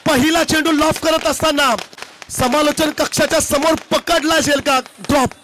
पहिला चेंडू लॉफ करत असताना समालोचन कक्षाच्या समोर पकडला जाईल का ड्रॉप।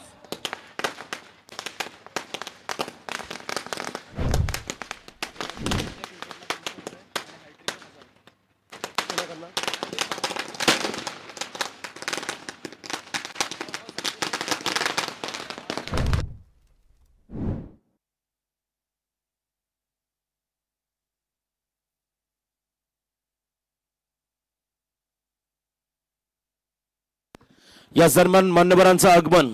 या दरम्यान मान्यवरांचं आगमन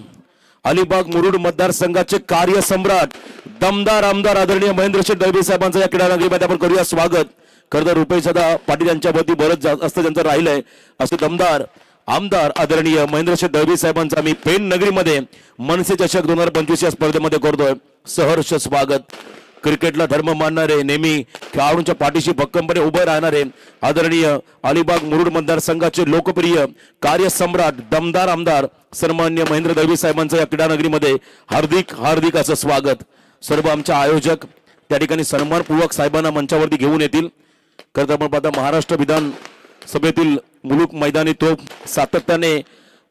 अलिबाग मुरुड मतदारसंघाचे कार्यसम्राट दमदार आमदार आदरणीय महेंद्रशेठ दळवी साहेबांचं या क्रीडानगरीमध्ये आपण करूया स्वागत। खरं तर रुपेशदा पाटील यांच्या वती बरंच जास्त ज्यांचं राहिलंय असे दमदार आमदार आदरणीय महेंद्रशेठ दळवी साहेबांचं आम्ही पेण नगरीमध्ये मनसे चषक 2025 या स्पर्धेमध्ये करतोय सहर्ष स्वागत। क्रिकेटला धर्म मानणारे नेहमी खेळाडूंच्या पाठीशी भक्कमपणे उभे राहणारे आदरणीय अलिबाग मुरुड मतदारसंघाचे लोकप्रिय कार्यसम्राट दमदार आमदार सन्माननीय महेंद्र दळवी साहेबांचं या क्रीडानगरीमध्ये हार्दिक हार्दिक असं स्वागत। सर्व आमचे आयोजक त्या ठिकाणी सन्मानपूर्वक साहेबांना मंचावरती घेऊन येतील। खरं तर आपण पाहता महाराष्ट्र विधानसभेतील मुलूक मैदानी तोफ सातत्याने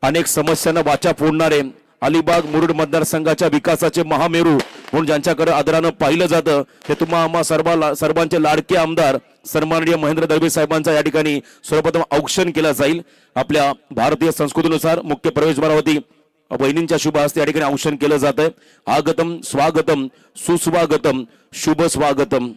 अनेक समस्यांना वाचा फोडणारे अलिबाग मुरुड मतदारसंघाच्या विकासाचे महामेरू म्हणून ज्यांच्याकडे आदरानं पाहिलं जातं ते तुम्हा सर्वांचे लाडके आमदार सन्माननीय महेंद्र दळवी साहेबांचा या ठिकाणी सर्वप्रथम औक्षण केला जाईल। आपल्या भारतीय संस्कृतीनुसार मुख्य प्रवेशद्वारावरती वहिनींच्या शुभ हस्ते या ठिकाणी औक्षण केलं जातंय। आगतम स्वागतम सुस्वागतम शुभ स्वागतम।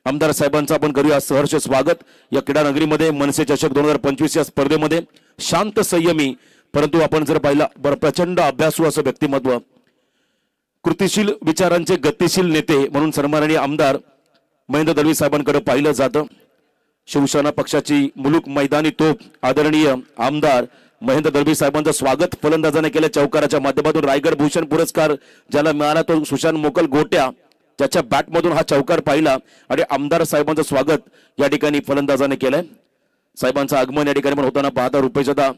आमदार साहेबांचं आपण करूया सहर्ष स्वागत। या क्रीडानगरीमध्ये मनसे चषक 2025 या स्पर्धेमध्ये शांत संयमी परंतु आपण जर पाहिला प्रचंड अभ्यासू असं व्यक्तिमत्व कृतिशील विचारांचे गतिशील नेते म्हणून सन्माननीय आमदार महेंद्र दळवी साहेबांकडे पाहिलं जातं। शिवसेना पक्षाची मुलूक मैदानी तोफ आदरणीय आमदार महेंद्र दळवी साहेबांचं स्वागत फलंदाजाने केलं चौकाराच्या माध्यमातून। रायगड भूषण पुरस्कार ज्याला मिळाला तो सुशांत मोकल गोट्या ज्याच्या बॅटमधून हा चौकार पाहिला आणि आमदार साहेबांचं स्वागत या ठिकाणी फलंदाजाने केलंय। साहेबांचं आगमन या ठिकाणी पण होताना पाहता रुपेशदा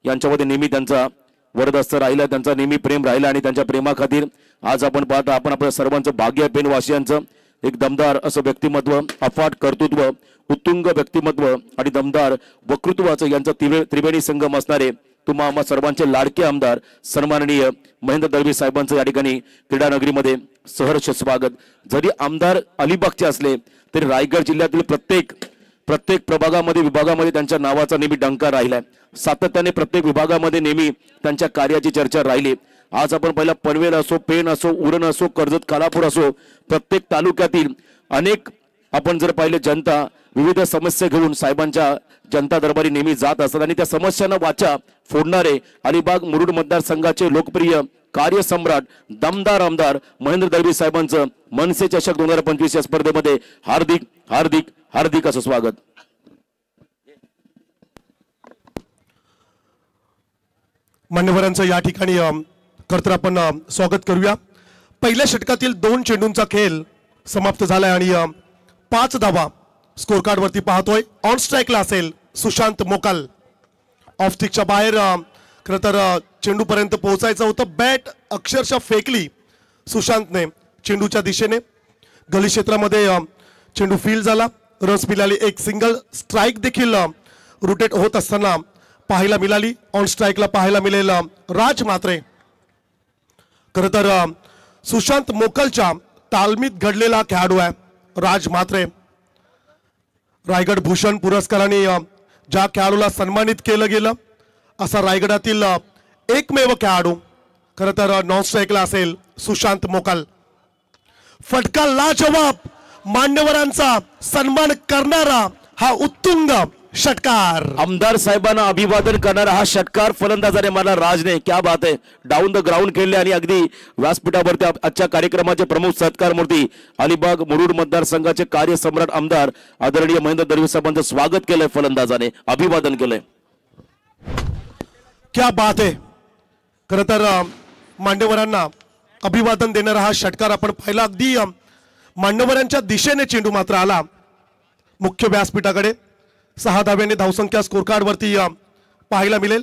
यांच्यामध्ये नेहमी त्यांचा वरदहस्त राहिला, त्यांचा नेहमी प्रेम राहिला आणि त्यांच्या प्रेमाखातीर आज आपण पाहता आपण आपल्या सर्वांचं भाग्य पेणवासियांचं एक दमदार असं व्यक्तिमत्व अफाट कर्तृत्व उत्तुंग व्यक्तिमत्व आणि दमदार वक्तृत्वाचं यांचा त्रिवेणी संगम असणारे तुम्हा आम्हा सर्वांचे लाडके आमदार सन्माननीय महेंद्र दळवी साहेबांचं या ठिकाणी क्रीडानगरीमध्ये सहर्ष स्वागत। जरी आमदार अलिबागचे असले तरी रायगड जिल्ह्यातील प्रत्येक प्रभागामध्ये विभागामध्ये त्यांच्या नावाचा नेहमी डंका राहिलाय। सातत्याने प्रत्येक विभागामध्ये नेहमी त्यांच्या कार्याची चर्चा राहिली। आज आपण पहिला पनवेल असो पेण असो उरण असो कर्जत खालापूर असो प्रत्येक तालुक्यातील अनेक आपण जर पाहिले जनता विविध समस्या घेऊन साहेबांच्या जनता दरबारी नेहमी जात असतात आणि त्या समस्यांना वाचा फोडणारे अलिबाग मुरुड मतदारसंघाचे लोकप्रिय कार्यसम्राट दमदार आमदार महेंद्र दळवी साहेबांचं मनसे चषक 2025 या स्पर्धेमध्ये हार्दिक हार्दिक हार्दिक असं स्वागत। मान्यवरांचं या ठिकाणी करतर आपण स्वागत करूया। पहिल्या षटकातील 2 चेंडूंचा खेळ समाप्त झालाय आणि 5 धावा स्कोर कार्ड वरती पाहतोय। ऑन स्ट्राइकला असेल सुशांत मोकल, ऑफ स्टिकच्या बाहेर खरं तर चेंडू पर्यंत पोहोचायचं होतं, बॅट अक्षरशः फेकली सुशांतने चेंडूच्या दिशेने, गली क्षेत्रामध्ये चेंडू फील झाला, रस मिळाली, एक सिंगल स्ट्राइक देखील रोटेट होत असताना पाहायला मिळाली। ऑन स्ट्राइकला पाहायला मिळेल राज म्हात्रे। खरं तर सुशांत मोकलच्या तालमीत घडलेला खेळाडू आहे राज म्हात्रे। रायगड भूषण पुरस्काराने ज्या खेळाडूला सन्मानित केलं गेलं असा रायगडातील एकमेव खेळाडू खरं तर नॉन स्ट्राइकला असेल सुशांत मोकल। फटका लाजवाब मान्यवरांचा सन्मान करणारा हा उत्तुंग षटकार, आमदार साहेबांना अभिवादन करणारा हा षटकार फलंदाजाने मारला राजने। क्या बात आहे, डाऊन द ग्राउंड खेळले आणि अगदी व्यासपीठावरती आजच्या कार्यक्रमाचे प्रमुख सत्कार मूर्ती अलिबाग मुरुड मतदारसंघाचे कार्यसम्राट आमदार आदरणीय महेंद्र दळवी साहेबांचं स्वागत केलंय फलंदाजाने, अभिवादन केलंय। क्या बात आहे, खरं तर मान्यवरांना अभिवादन देणारा हा षटकार आपण पाहिला। अगदी मान्यवरांच्या दिशेने चेंडू मात्र आला मुख्य व्यासपीठाकडे। 6 धाव्यांनी धावसंख्या स्कोर कार्ड वरती पाहायला मिळेल,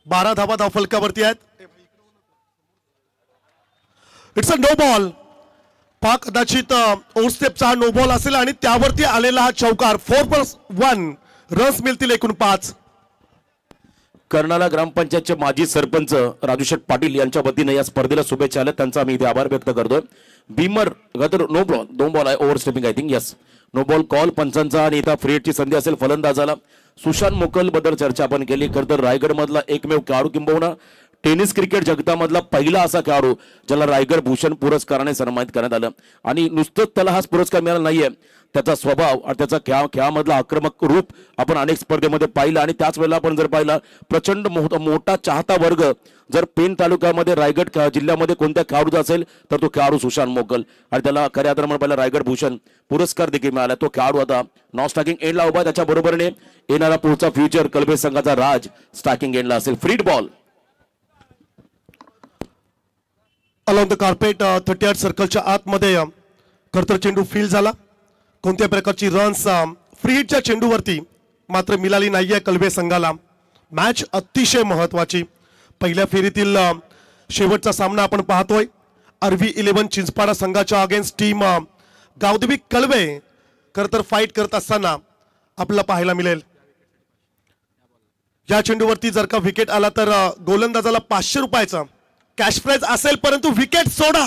12 धावा धावफलकावरती आहेत। इट्स अ नो बॉल, कदाचित ओव्हर स्टेपचा हा नो बॉल असेल आणि त्यावरती आलेला हा चौकार 4+1 रन्स मिळतील एकूण 5. कर्नाला ग्रामपंचायतचे माजी सरपंच राजूशेठ पाटील यांच्या वतीने या स्पर्धेला शुभेच्छा आल्या, त्यांचा आम्ही इथे आभार व्यक्त करतोय. बीमर नो बॉल, 2 बॉल आहे, over stepping I think, yes no ball call पंचांचा आणि इथं फ्री हिटची संधी असेल फलंदाजाला. सुशांत मोकल बद्दल चर्चा आपण केली. खरं तर रायगड मधला एकमेव खेळाडू किंबहुना टेनिस क्रिकेट जगतामधला पहिला असा खेळाडू ज्याला रायगड भूषण पुरस्काराने सन्मानित करण्यात आलं. आणि नुसतंच त्याला हा पुरस्कार मिळाला नाहीये, त्याचा स्वभाव आणि त्याचा खेळामधला आक्रमक रूप आपण अनेक स्पर्धेमध्ये पाहिलं. आणि त्याच वेळेला आपण जर पाहिलं प्रचंड मोठा चाहता वर्ग जर पेण तालुक्यामध्ये रायगड जिल्ह्यामध्ये कोणत्या खेळाडूचा असेल तर तो खेळाडू सुशांत मोकल, आणि त्याला खऱ्या अर्थाने पहिला रायगड भूषण पुरस्कार देखील मिळाला. तो खेळाडू आता नॉन स्टॅकिंग एंडला उभा, त्याच्या बरोबरीने येणारा पुढचा फ्युचर कलबे संघाचा राज स्टॅकिंग एंडला असेल. Freed ball along the carpet 38 सर्कलच्या आतमध्ये खरतर चेंडू फील झाला. कोणत्या प्रकारची रन्स फ्री हिटच्या चेंडूवरती मात्र मिळाली नाहीये कलबे संघाला. मॅच अतिशय महत्वाची. पहिल्या फेरीतील शेवटचा सामना आपण पाहतोय. आरव्ही 11 चिंचपाडा संघाच्या अगेन्स्ट टीम गावदेवी कलबे खरतर फाईट करत असताना आपल्याला पाहायला मिळेल. या चेंडूवरती जर का विकेट आला तर गोलंदाजाला 500 रुपयाचा कॅश प्राइज असेल, परंतु विकेट सोडा.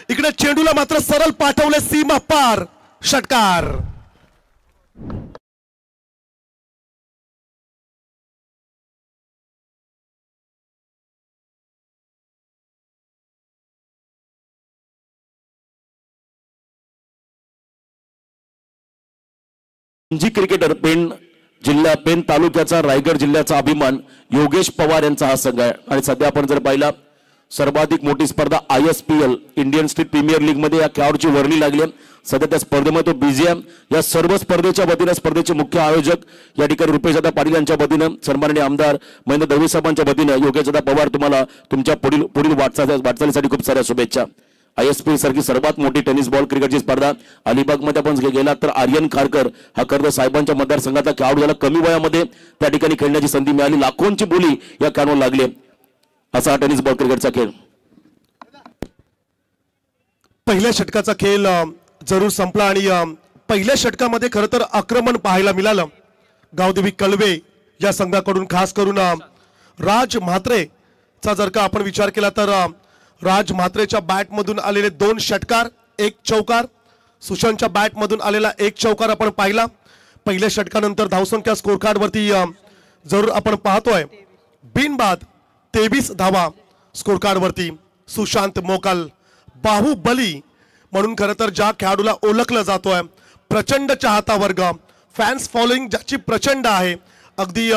इकडे चेंडूला मात्र सरळ पाठवले सीमा पार. षटकार. रणजी क्रिकेटर पेण जिल्हा पेण तालुक्याचा रायगड जिल्ह्याचा अभिमान योगेश पवार यांचा हा संघ आहे. आणि सध्या आपण जर पाहिला सर्वाधिक मोठी स्पर्धा ISPL Indian state premier league मध्ये या खेळाडूची वर्णी लागली आहे. सध्या त्या स्पर्धेमध्ये तो बिझी आहे. या सर्व स्पर्धेच्या वतीने स्पर्धेचे मुख्य आयोजक या ठिकाणी रुपेशदादा पाटील यांच्या वतीनं सन्माननीय आमदार महेंद्र दळवी साहेबांच्या वतीनं योगेशदादा पवार तुम्हाला तुमच्या पुढील वाटचालीसाठी खूप साऱ्या शुभेच्छा. ISPL सारखी सर्वात मोठी टेनिस बॉल क्रिकेटची स्पर्धा अलिबागमध्ये आपण गेला तर आर्यन खारकर हा खरं साहेबांच्या मतदारसंघाचा खेळाडू ज्याला कमी वयामध्ये त्या ठिकाणी खेळण्याची संधी मिळाली. लाखोंची बोली या खेळाडूला लागली. असा हा टेनिस बॉल क्रिकेटचा खेळ. पहिल्या षटकाचा खेळ जरूर संपला आणि पहिल्या षटकामध्ये खरं तर आक्रमण पाहायला मिळालं गावदेवी कलवे या संघाकडून. खास करून राज म्हात्रेचा जर का आपण विचार केला तर राज म्हात्रेच्या बॅटमधून आलेले 2 षटकार 1 चौकार, सुशांतच्या बॅटमधून आलेला 1 चौकार आपण पाहिला. पहिल्या षटकानंतर धावसंख्या स्कोर कार्ड वरती जरूर आपण पाहतोय बिनबाद 23 धावा स्कोर कार्ड वरती. सुशांत मोकल बाहुबली म्हणून खरं तर ज्या खेळाडूला ओळखलं जातोय, प्रचंड चाहता वर्ग, फॅन्स फॉलोइंग ज्याची प्रचंड आहे, अगदी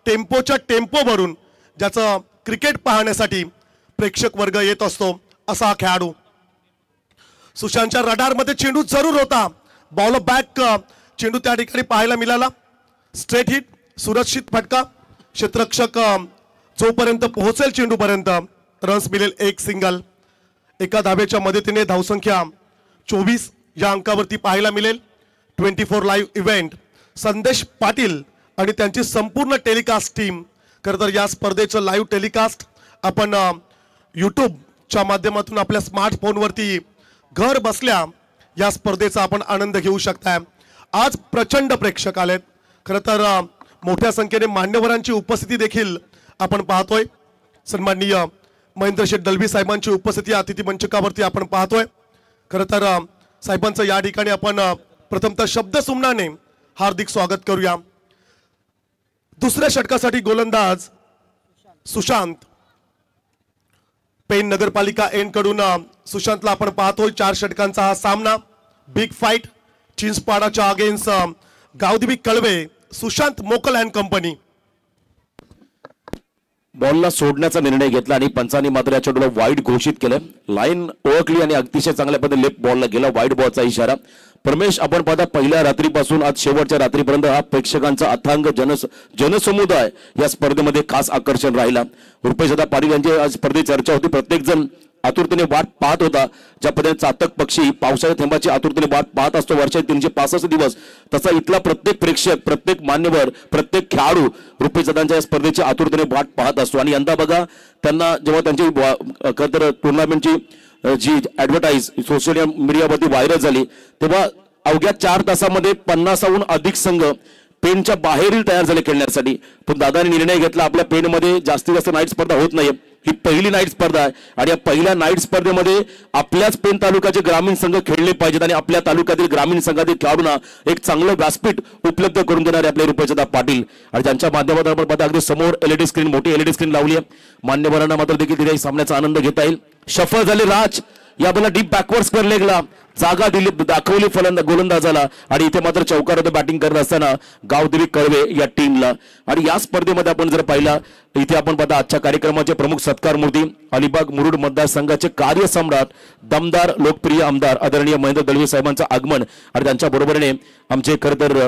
टेम्पोच्या टेम्पोवरून ज्याचं क्रिकेट पाहण्यासाठी प्रेक्षक वर्ग येत असतो असा हा खेळाडू. सुशांतच्या रडारमध्ये चेंडू जरूर होता. बॉल बॅक चेंडू त्या ठिकाणी पाहायला मिळाला. स्ट्रेट हिट, सुरक्षित फटका. क्षेत्ररक्षक जोपर्यंत पोहोचेल चेंडूपर्यंत रन्स मिळेल 1 सिंगल. एका धाब्याच्या मदतीने धावसंख्या 24 या अंकावरती पाहायला मिळेल. 24 लाईव्ह इव्हेंट संदेश पाटील आणि त्यांची संपूर्ण टेलिकास्ट टीम. खरं तर या स्पर्धेचं लाईव्ह टेलिकास्ट आपण यूट्यूबच्या माध्यमातून आपल्या स्मार्टफोनवरती घर बसल्या या स्पर्धेचा आपण आनंद घेऊ शकताय. आज प्रचंड प्रेक्षक आलेत. खरं तर मोठ्या संख्येने मान्यवरांची उपस्थिती देखील आपण पाहतोय. सन्माननीय महेंद्र शेठ दळवी साहेबांची उपस्थिती अतिथी मंचकावरती आपण पाहतोय. खरं तर साहेबांचं या ठिकाणी आपण प्रथमतः शब्दसुमनाने हार्दिक स्वागत करूया. दुसऱ्या षटकासाठी गोलंदाज सुशांत. पेण नगरपालिका एंड कडून सुशांतला आपण पाहतोय. 4 षटकांचा हा सामना. बिग फाईट चिंचपाडाच्या against Gavdevi Kalwe. Sushant Mokal and company. बॉलला सोडण्याचा निर्णय घेतला आणि पंचांनी मात्र या चेंडूला वाईड घोषित केलं. लाईन ओळखली आणि अतिशय चांगल्या पद्धतीने लेफ्ट बॉलला गेला. वाईड बॉलचा इशारा. परमेश आपण पाहता पहिल्या रात्रीपासून आज शेवटच्या रात्रीपर्यंत हा प्रेक्षकांचा अथांग जनसमुदाय या स्पर्धेमध्ये खास आकर्षण राहिला. रुपेशदादा पाटील यांची आज स्पर्धेत चर्चा होती. प्रत्येक जण आतुरतेने वाट पाहत होता. ज्या पद्धतीने चातक पक्षी पावसाच्या थेंबाची आतुरतेने वाट पाहत असतो वर्षात 365 दिवस, तसा इथला प्रत्येक प्रेक्षक, प्रत्येक मान्यवर, प्रत्येक खेळाडू रुपेशदादांच्या या स्पर्धेची आतुरतेने वाट पाहत असतो. आणि यंदा बघा त्यांना जेव्हा त्यांची खरं टुर्नामेंटची जी ऍडव्हर्टाईज सोशल मीडियावरती व्हायरल झाली तेव्हा अवघ्या 4 तासामध्ये 50हून अधिक संघ पेनच्या बाहेरील तयार झाले खेळण्यासाठी, पण दादाने निर्णय घेतला आपल्या पेनमध्ये जास्तीत जास्त नाईट स्पर्धा होत नाहीये, ही पहिली नाईट स्पर्धा आहे आणि या पहिल्या नाईट स्पर्धेमध्ये आपल्याच पेन तालुक्याचे ग्रामीण संघ खेळले पाहिजेत आणि आपल्या तालुक्यातील ग्रामीण संघातील खेळाडूंना एक चांगलं व्यासपीठ उपलब्ध करून देणारे आपले रुपेशदा पाटील आणि त्यांच्या माध्यमातून आपण पाहता अगदी समोर एलईडी स्क्रीन, मोठी एलईडी स्क्रीन लावली आहे. मान्यवरांना मात्र देखील तिथे सामन्याचा आनंद घेता येईल. शफल झाले राज, या बॉलला डीप बॅकवर्ड स्क्वेअर लेगला जागा दिली, दाखवली गोलंदाजाला आणि इथे मात्र चौकारात बॅटिंग करत असताना गावदेवी कळवे या टीमला. आणि या स्पर्धेमध्ये आपण जर पाहिला इथे आपण पाहता आजच्या कार्यक्रमाचे प्रमुख सत्कार मूर्ती अलिबाग मुरुड मतदारसंघाचे कार्यसम्राट दमदार लोकप्रिय आमदार आदरणीय महेंद्र दळवी साहेबांचं आगमन आणि त्यांच्या बरोबरीने आमचे खरं तर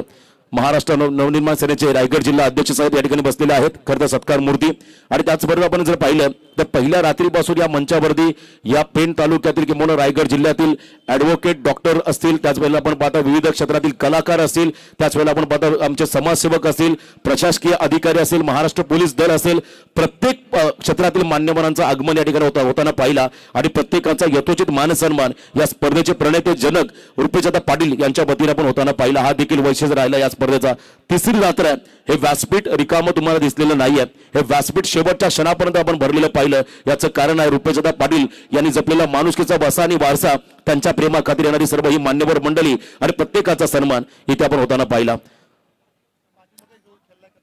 महाराष्ट्र नवनिर्माण सेनेचे रायगड जिल्हा अध्यक्ष साहेब या ठिकाणी बसलेले आहेत, खरं तर सत्कार मूर्ती. आणि त्याचबरोबर आपण जर पाहिलं तर पहिल्या रात्रीपासून या मंचावरती या पेण तालुक्यातील किंवा रायगड जिल्ह्यातील ॲडव्होकेट डॉक्टर असतील, त्याचवेळेला आपण पाहता विविध क्षेत्रातील कलाकार असतील, त्याचवेळेला आपण पाहता आमचे समाजसेवक असतील, प्रशासकीय अधिकारी असेल, महाराष्ट्र पोलीस दल असेल, प्रत्येक क्षेत्रातील मान्यवरांचं आगमन या ठिकाणी होताना पाहिला आणि प्रत्येकाचा यथोचित मानसन्मान या स्पर्धेचे प्रणेते जनक रुपेशदा पाटील यांच्या वतीने पण होताना पाहिला. हा देखील वैशिष्ट्य राहिला या स्पर्धेचा. तिसरी रात्र आहे, हे व्यासपीठ रिकामं तुम्हाला दिसलेलं नाहीये, हे व्यासपीठ शेवटच्या क्षणापर्यंत आपण भरलेलं पाहिलं. याचं कारण आहे रुपेशदा पाटील यांनी जपलेला माणुसकीचा वसा आणि वारसा, त्यांच्या प्रेमाखातीर येणारी सर्व ही मान्यवर मंडळी आणि प्रत्येकाचा सन्मान इथे आपण होताना पाहिला.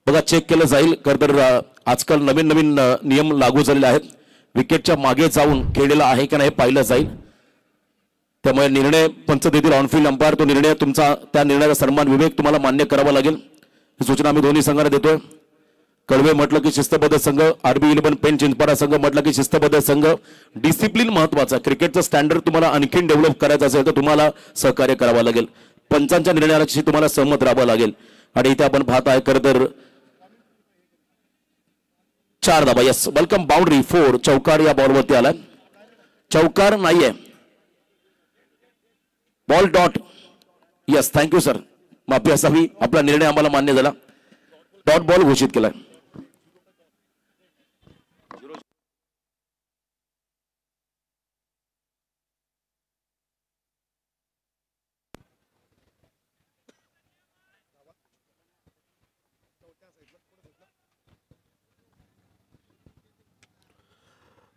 बघा चेक केलं जाईल, खरं तर आजकाल नवीन नवीन नियम लागू झालेले आहेत, विकेटच्या मागे जाऊन खेळलेला आहे की नाही पाहिलं जाईल. त्यामुळे निर्णय पंच देतील ऑनफिल्ड अंपायर, तो निर्णय तुमचा, त्या निर्णयाचा सन्मान विवेक तुम्हाला मान्य करावा लागेल. ही सूचना आम्ही दोन्ही संघांना देतोय. कळवे म्हटलं की शिस्तबद्ध संघ, आरबी इलेव्हन पेन चिंचपाडा संघ म्हटलं की शिस्तबद्ध संघ. डिसिप्लिन महत्वाचा, क्रिकेटचं स्टँडर्ड तुम्हाला आणखीन डेव्हलप करायचं असेल तर तुम्हाला सहकार्य करावं लागेल, पंचांच्या निर्णयाशी तुम्हाला सहमत राहावं लागेल. आणि इथे आपण पाहत आहे खरं तर 4 धाबा. Yes, welcome boundary 4. चौकार या बॉलवरती आलाय, चौकार नाहीये, ball dot. Yes, thank you sir, माफी असावी, आपला निर्णय आम्हाला मान्य झाला, डॉट बॉल घोषित केलाय.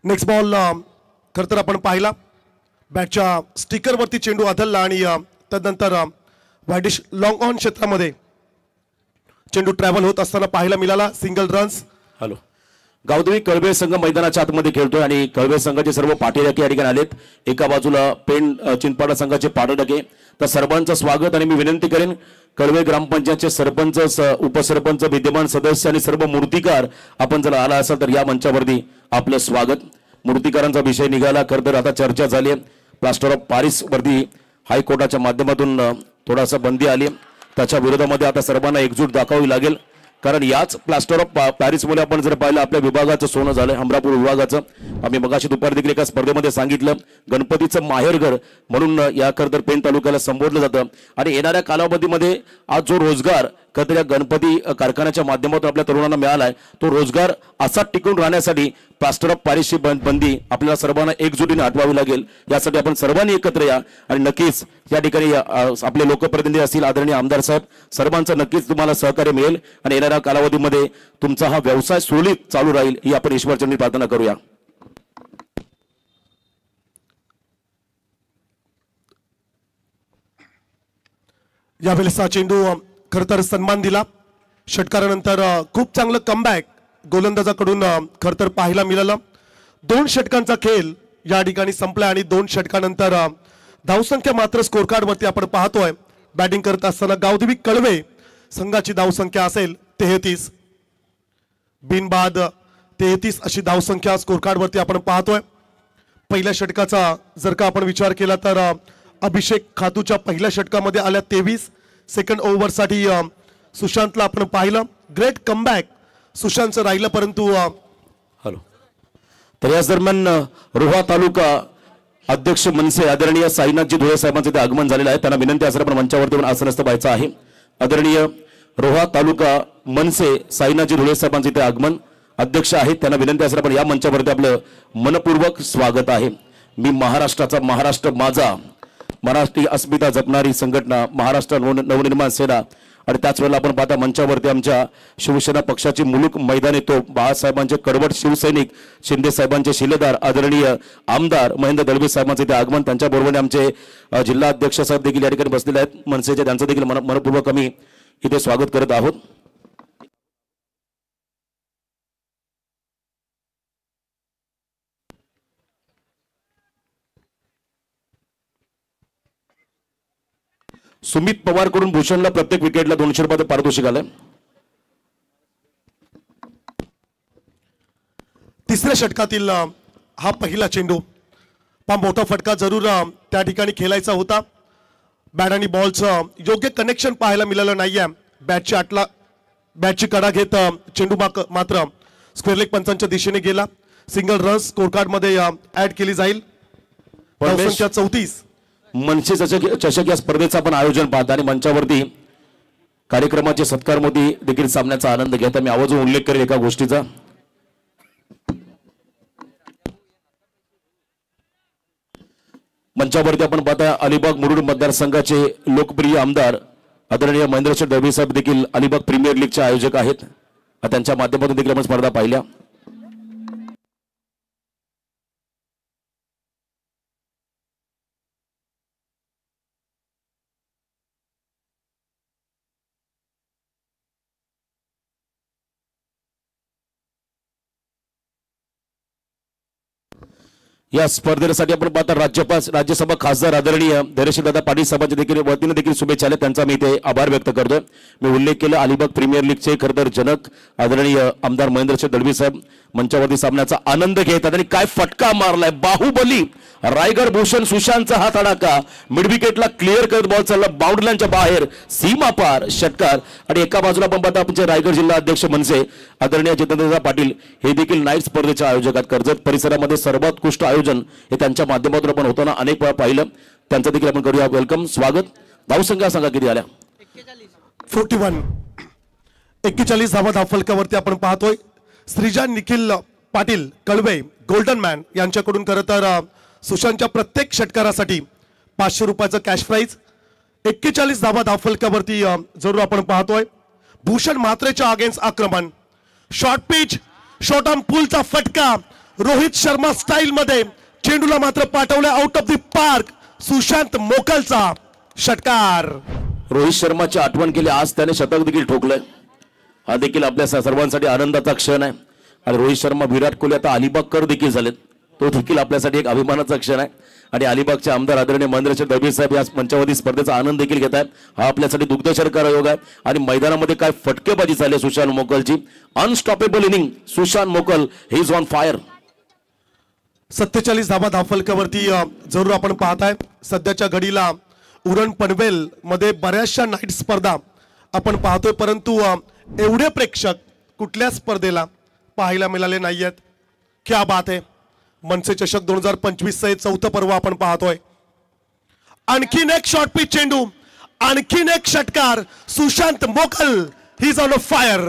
नेक्स्ट बॉल खरं तर आपण पाहिला बॅटच्या स्टिकरवरती चेंडू आदळला आणि त्यानंतर वाईडिश लॉंग ऑन क्षेत्रामध्ये चेंडू ट्रॅव्हल होत असताना पाहायला मिळाला. Single runs. Hello, Gavdevi Kalwe संघ मैदानाच्या आतमध्ये खेळतोय आणि कळवे संघाचे सर्व पाठीराखे या ठिकाणी आलेत. एका बाजूला पेण चिंचपाडा संघाचे पाठीराखे. तर सर्वांचं स्वागत आणि मी विनंती करेन कळवे ग्रामपंचायतचे सरपंच, उपसरपंच, विद्यमान सदस्य आणि सर्व मूर्तिकार आपण जर आला असाल तर या मंचावरती आपलं स्वागत. मूर्तिकारांचा विषय निघाला, खरं तर आता चर्चा झाली आहे. प्लास्टर ऑफ पॅरिस वरती हायकोर्टाच्या माध्यमातून थोडासा बंदी आली, त्याच्या विरोधामध्ये आता सर्वांना एकजूट दाखवावी लागेल. कारण याच प्लास्टर ऑफ पॅरिसमुळे आपण जर पाहिलं आपल्या विभागाचं सोनं झालंय, अमरापूर विभागाचं. आम्ही मगाशी दुपारी देखील एका स्पर्धेमध्ये सांगितलं गणपतीचं माहेरघर म्हणून या खरं तर पेण तालुक्याला संबोधलं जातं. आणि येणाऱ्या कालावधीमध्ये आज जो रोजगार खरं तर या गणपती कारखान्याच्या माध्यमातून आपल्या तरुणांना मिळालाय, तो रोजगार असा टिकून राहण्यासाठी प्लास्टर ऑफ पॅरिसची बंदी आपल्याला सर्वांना एकजुटीने हटवावी लागेल. यासाठी आपण सर्वांनी एकत्र या आणि नक्कीच या ठिकाणी आपले लोकप्रतिनिधी असतील, आदरणीय आमदार साहेब, सर्वांचं नक्कीच तुम्हाला सहकार्य मिळेल आणि येणाऱ्या कालावधीमध्ये तुमचा हा व्यवसाय सुरळीत चालू राहील ही आपण ईश्वरचरणी प्रार्थना करूया. यावेळेस चेंडू खरं तर सन्मान दिला. षटकारानंतर खूप चांगलं कमबॅक गोलंदाजाकडून खरं तर पाहायला मिळालं. 2 षटकांचा खेळ या ठिकाणी संपला आणि 2 षटकानंतर धावसंख्या मात्र स्कोर कार्ड वरती आपण पाहतोय. बॅटिंग करत असताना गावदेवी कळवे संघाची धावसंख्या असेल 33, बिनबाद 33 अशी धावसंख्या स्कोर कार्ड वरती आपण पाहतोय. पहिल्या षटकाचा जर का आपण विचार केला तर अभिषेक खातूच्या पहिल्या षटकामध्ये आल्या 23. सेकंड ओव्हरसाठी सुशांतला आपण पाहिलं. ग्रेट कमबॅक सुशांतचं राहिलं, परंतु हॅलो. तर याच दरम्यान रोहा तालुका अध्यक्ष मनसे आदरणीय साईनाथजी धुळे साहेबांचं ते आगमन झालेलं आहे. त्यांना विनंती असेल आपण मंचावरती आसनस्थ व्हायचं आहे. आदरणीय रोहा तालुका मनसे साईनाथजी धुळे साहेबांचे ते आगमन अध्यक्ष आहेत, त्यांना विनंती असेल आपण या मंचावरती आपलं मनपूर्वक स्वागत आहे. मी महाराष्ट्राचा, महाराष्ट्र माझा, मराठी अस्मिता जपणारी संघटना महाराष्ट्र नवनिर्माण सेना आणि त्याच वेळेला आपण पाहता मंचावरती आमच्या शिवसेना पक्षाची मुलूक मैदानी तोप बाळासाहेबांचे कडवट शिवसैनिक शिंदे साहेबांचे शिलेदार आदरणीय आमदार महेंद्र दळवी साहेबांचे इथे आगमन, त्यांच्याबरोबर आमचे जिल्हा अध्यक्ष साहेब देखील या ठिकाणी बसलेले आहेत मनसेचे, त्यांचं देखील मनपूर्वक आम्ही इथे स्वागत करत आहोत. सुमित पवार कडून भूषणला प्रत्येक विकेटला 200 रुपये पारितोषिक आलंय. तिसऱ्या षटकातील हा पहिला चेंडू, हा मोठा फटका जरूर त्या ठिकाणी खेळायचा होता. बॅट आणि बॉलचं योग्य कनेक्शन पाहायला मिळालं नाहीये. बॅटची कडा घेत चेंडू मात्र स्क्वेअर लेग पंचांच्या दिशेने गेला. सिंगल रन स्कोर कार्ड मध्ये ऍड केली जाईल. संख्या 34. मनसे चषक या स्पर्धेचं आपण आयोजन पाहता आणि मंचावरती कार्यक्रमाचे सत्कार मोदी देखील सामन्याचा आनंद घेता. मी आवाजून उल्लेख करेल एका गोष्टीचा. मंचावरती आपण पाहता अलिबाग मुरुड मतदारसंघाचे लोकप्रिय आमदार आदरणीय महेंद्र दळवी साहेब देखील अलिबाग प्रीमियर लीगचे आयोजक आहेत. त्यांच्या माध्यमातून देखील आपण स्पर्धा पाहिल्या. या स्पर्धेसाठी आपण पाहता राज्यसभा खासदार आदरणीय धैर्यशीलदादा पाटील साहेबांच्या देखील वतीने देखील शुभेच्छा आल्या, त्यांचा मी इथे आभार व्यक्त करतोय. मी उल्लेख केला अलिबाग प्रीमियर लीगचे खरंतर जनक आदरणीय आमदार महेंद्र दळवी साहेब मंचावरती सामन्याचा आनंद घेतात आणि काय फटका मारलाय. बाहुबली रायगड भूषण सुशांतचा हा तडाखा मिड विकेटला क्लिअर करत बॉल चालला बाउंड्रीलाईनच्या बाहेर सीमा पार षटकार. आणि एका बाजूला आपण पाहता आमचे रायगड जिल्हा अध्यक्ष मनसे आदरणीय जितेंद्रदा पाटील हे देखील नाईट स्पर्धेच्या आयोजक आहेत. कर्जत परिसरामध्ये सर्वोत्कृष्ट आयोजन हे त्यांच्या माध्यमातून आपण होताना अनेक वेळा पाहिलं. त्यांचं देखील आपण करूया वेलकम स्वागत. धावसंख्या सांगा किती आल्या? 41. 41 धावा धावफलकावरती आपण पाहतोय. श्रीजा निखिल पाटील कळवे गोल्डन मॅन यांच्याकडून खरं तर सुशांतच्या प्रत्येक षटकारासाठी 500 रुपयाचं कॅश प्राइज. 41 धावा धावफलकावरती जरूर आपण पाहतोय. भूषण म्हात्रेच्या अगेन्स्ट आक्रमण. शॉर्ट पिच शॉर्ट ऑन पुलचा फटका रोहित शर्मा स्टाईल मध्ये चेंडूला मात्र पाठवलं out of the park. Sushant मोकलचा षटकार. रोहित शर्माची आठवण केली, आज त्याने शतक देखील ठोकलंय. हा देखील आपल्या सर्वांसाठी आनंदाचा क्षण आहे. आणि रोहित शर्मा विराट कोहली आता अलिबागकर देखील झालेत, तो देखील आपल्यासाठी एक अभिमानाचा क्षण आहे. आणि अलिबागचे आमदार आदरणीय महेंद्र दळवी साहेब या मंचावरती स्पर्धेचा आनंद देखील घेत आहेत. हा आपल्यासाठी दुग्धशर्करा योग आहे. आणि मैदानामध्ये काय फटकेबाजी झाली सुशांत मोकलची. अनस्टॉपेबल इनिंग सुशांत मोकल, ही इज ऑन फायर. 47 धावा धावफलकावरती जरूर आपण पाहताय. सध्याच्या घडीला उरण पनवेल मध्ये बऱ्याचशा नाईट स्पर्धा आपण पाहतोय, परंतु एवढे प्रेक्षक कुठल्या स्पर्धेला पाहायला मिळाले नाहीयेत. क्या बात आहे. मनसे चषक 2025 चे चौथं पर्व आपण पाहतोय. आणखीन एक शॉर्ट पिच चेंडू, आणखीन एक षटकार. सुशांत मोकल, ही इज ऑन फायर.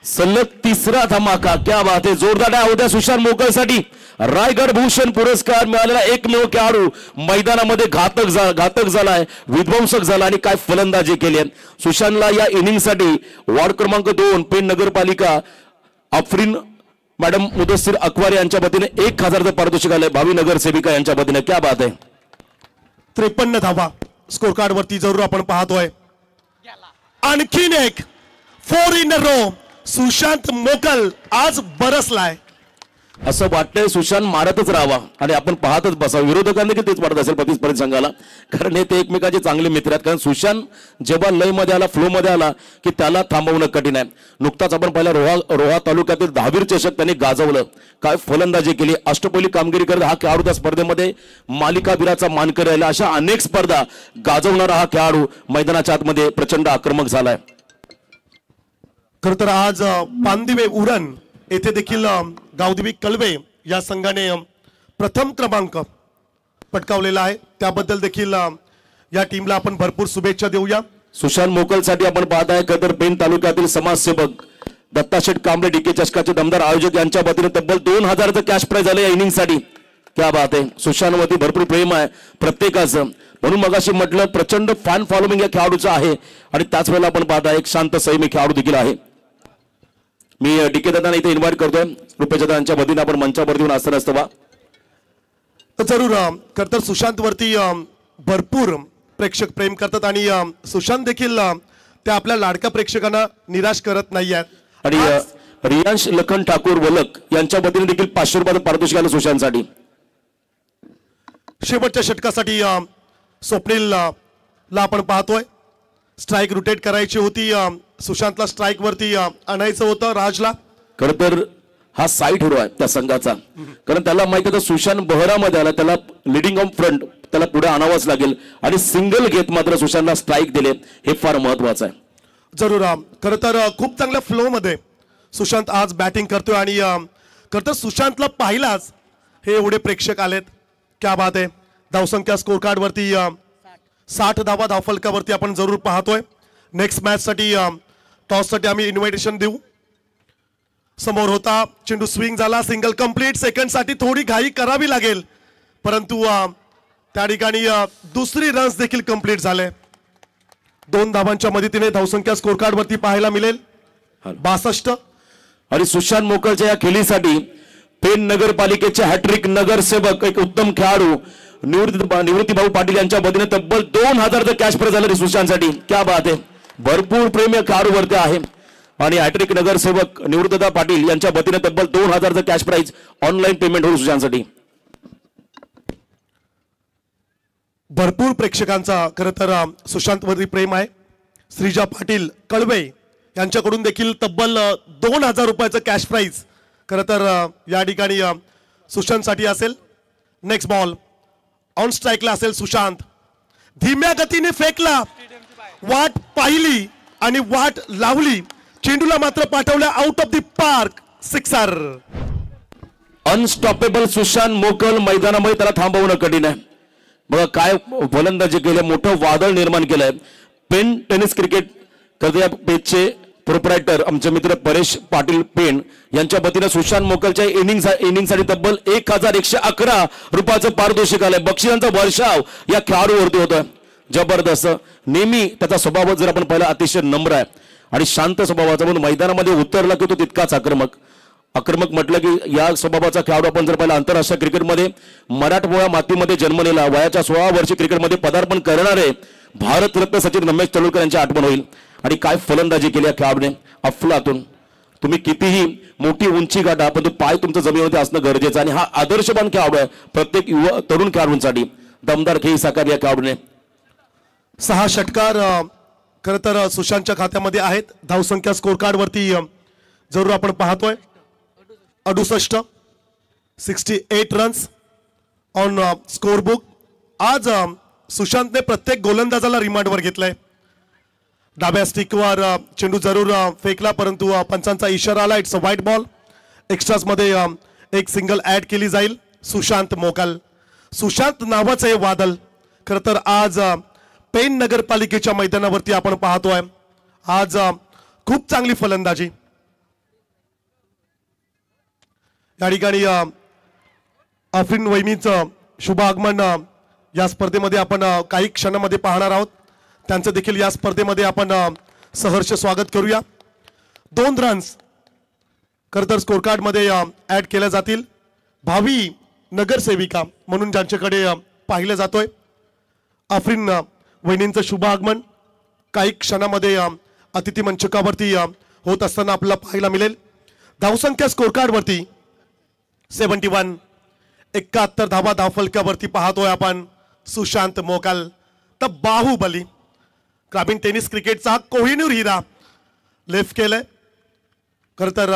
सलग तिसरा धमाका. क्या बात आहे. जोरदार डाव होत्या सुशांत मोकलसाठी. रायगड भूषण पुरस्कार मिळालेला एकमेव खेळाडू मैदानामध्ये घातक झालाय, विध्वंसक झाला आणि काय फलंदाजी केली आहे. सुशांतला या इनिंगसाठी वॉर्ड क्रमांक 2 पेण नगरपालिका अफरीन मॅडम मुदस्सिर अकवारी यांच्या वतीने 1000चं पारितोषिक आलंय. भावी नगरसेविका यांच्या वतीने. क्या बात आहे. 53 धावा स्कोर कार्ड वरती जरूर आपण पाहतोय. आणखीन एक 4 इन अ रो. सुशांत मोकल आज बरसलाय. असं वाटतंय सुशांत मारतच राहावा आणि आपण पाहतच बसावं. विरोधकांनी देखील तेच वाटत असेल प्रतिस्पर्धी संघाला, कारण हे ते एकमेकांचे चांगले मित्र आहेत. कारण सुशांत जेव्हा लय मध्ये आला, फ्लो मध्ये आला की त्याला थांबवणं कठीण आहे. नुकताच आपण पाहिला रोहा तालुक्यातील दहावीर चषक त्यांनी गाजवलं. काय फलंदाजी केली, अष्टपैलू कामगिरी करत हा खेळाडू त्या स्पर्धेमध्ये मालिकावीराचा मानकरी राहिला. अशा अनेक स्पर्धा गाजवणारा हा खेळाडू मैदानाच्या आतमध्ये प्रचंड आक्रमक झालाय. खर तर आज पानदिवे उरण येथे देखील गावदेवी कळवे या संघाने प्रथम क्रमांक पटकावलेला आहे. त्याबद्दल देखील या टीमला आपण भरपूर शुभेच्छा देऊया. सुशांत मोकलसाठी आपण पाहत आहे खतर पेण तालुक्यातील समाजसेवक दत्ताशेठ कांबळे डीके चषकाचे दमदार आयोजक यांच्या वतीने तब्बल 2000चं कॅश प्राइज आले या इनिंगसाठी. क्या बात आहे. सुशांतवरती भरपूर प्रेम आहे प्रत्येकाचं. म्हणून मगाशी म्हटलं प्रचंड फॅन फॉलोइंग या खेळाडूचं आहे आणि त्याच वेळेला आपण पाहता एक शांत संयमी खेळाडू देखील आहे. मी डीके दादांना इथे इन्व्हाइट करतोय. रुपेश दादांच्या वतीने आपण मंचावरती येऊन असताना असतं. जरूर खरं तर सुशांत वरती भरपूर प्रेक्षक प्रेम करतात आणि सुशांत देखील त्या आपल्या लाडक्या प्रेक्षकांना निराश करत नाही आहेत. आणि रियांश लखन ठाकूर वलक यांच्या वतीने देखील 500 रुपयाचं पारितोषिक आलं सुशांतसाठी. शेवटच्या षटकासाठी स्वप्नील ला आपण पाहतोय. स्ट्राईक रोटेट करायची होती, सुशांतला स्ट्राईक वरती आणायचं होतं राजला. खरं तर हा साईड हिरो आहे त्या संघाचा, कारण त्याला माहिती होतं सुशांत बहरामध्ये आला, त्याला लिडिंग ऑन फ्रंट त्याला पुढे आणावंच लागेल आणि सिंगल घेत मात्र सुशांतला स्ट्राईक दिले, हे फार महत्वाचं आहे. जरूर खरं तर खूप चांगल्या फ्लो मध्ये सुशांत आज बॅटिंग करतोय आणि खरं तर सुशांतला पाहिलाच हे एवढे प्रेक्षक आलेत. क्या बात आहे. धावसंख्या स्कोर कार्ड वरती 60 धावा धावफलकावरती आपण जरूर पाहतोय. नेक्स्ट मॅच साठी टॉस साठी आम्ही इन्व्हिटेशन देऊ. समोर होता चेंडू स्विंग झाला, सिंगल कंप्लीट. सेकंड साठी थोडी घाई करावी लागेल, परंतु त्या ठिकाणी दुसरी रन्स देखील कंप्लीट झाले. 2 धावांच्या मदतीने धावसंख्या स्कोर कार्ड वरती पाहायला मिळेल 62. आणि सुशांत मोकलच्या या खेळीसाठी पेन नगरपालिकेचे हॅट्रिक नगरसेवक एक उत्तम खेळाडू निवृत्ती भाऊ पाटील यांच्या वतीने तब्बल 2000 कॅश प्राइज झालं सुशांतसाठी. क्या बात आहे. भरपूर प्रेम या खेळाडूवरती आहे आणि हॅट्रिक नगरसेवक निवृत्तीदा पाटील यांच्या वतीने तब्बल 2000 कॅश प्राइज ऑनलाईन पेमेंट होईल सुशांतसाठी. भरपूर प्रेक्षकांचा खरं तर सुशांत वरती प्रेम आहे. श्रीजा पाटील कळवे यांच्याकडून देखील तब्बल 2000 रुपयाचं कॅश प्राइज खरं तर या ठिकाणी सुशांतसाठी असेल. नेक्स्ट बॉल ऑन स्ट्राईकला असेल सुशांत. धीम्या गतीने फेकला, वाट पाहिली आणि वाट लावली, चेंडूला मात्र पाठवल्या out of the park. Sixer. Unstoppable Sushant मोकल मैदानामध्ये त्याला थांबवणं कठीण आहे. बघा काय फलंदाजी केलं, मोठं वादळ निर्माण केलंय. पेन टेनिस क्रिकेट कदया पेजचे प्रोप्रायटर आमचे मित्र परेश पाटील पेन यांच्या वतीने सुशांत मोकलच्या इनिंगसाठी तब्बल 1111 रुपयाचं पारितोषिक आलंय. बक्षिसांचा वर्षाव या खेळाडूवरती होतं. जबरदस्त. नेहमी त्याचा स्वभाव जर आपण पाहिला अतिशय नम्र आहे आणि शांत स्वभावाचा, म्हणून मैदानामध्ये उतरला की तो तितकाच आक्रमक म्हटलं की या स्वभावाचा खेळाडू आपण जर पाहिला आंतरराष्ट्रीय क्रिकेटमध्ये मराठमोळ्या मातीमध्ये जन्मलेला, वयाच्या 16 वर्षी क्रिकेटमध्ये पदार्पण करणारे भारतरत्न सचिन रमेश तेंडुलकर यांची आठवण होईल. आणि काय फलंदाजी केली या खेळाडूने. अफलातून. तुम्ही कितीही मोठी उंची गाठा, पण तो पाय तुमचं जमिनीवरती असणं गरजेचं आणि हा आदर्शवान खेळाडू आहे प्रत्येक युवा तरुण खेळाडूंसाठी. दमदार खेळी साकारली या खेळाडूने. 6 षटकार खरं तर सुशांतच्या खात्यामध्ये आहेत. धावसंख्या स्कोर कार्ड वरती जरूर आपण पाहतोय 68 रन्स ऑन स्कोर बुक. आज सुशांतने प्रत्येक गोलंदाजाला रिमांडवर घेतलंय. डाव्या स्टिकवर चेंडू जरूर फेकला, परंतु पंचांचा इशारा आला. It's a white ball. Extras मध्ये एक सिंगल ऍड केली जाईल. सुशांत मोकल. सुशांत नावाचं हे वादळ खरं तर आज पेन नगरपालिकेच्या मैदानावरती आपण पाहतोय. आज खूप चांगली फलंदाजी या ठिकाणी. आफरीन वहिनीचं शुभ आगमन या स्पर्धेमध्ये आपण काही क्षणामध्ये पाहणार आहोत. त्यांचं देखील या स्पर्धेमध्ये आपण सहर्ष स्वागत करूया. 2 रन्स खरं तर स्कोर कार्ड मध्ये ऍड केल्या जातील. भावी नगरसेविका म्हणून ज्यांच्याकडे पाहिलं जातोय आफरीन वहिनींचं शुभ आगमन काही क्षणामध्ये अतिथी मंचकावरती होत असताना आपल्याला पाहायला मिळेल. धावसंख्या स्कोर कार्ड वरती 71. 71 धावा धावफलकावरती पाहतोय आपण सुशांत मोकल. तर बाहुबली ग्रामीण टेनिस क्रिकेटचा कोहिनूर हिरा लेफ्ट केलंय. खरं तर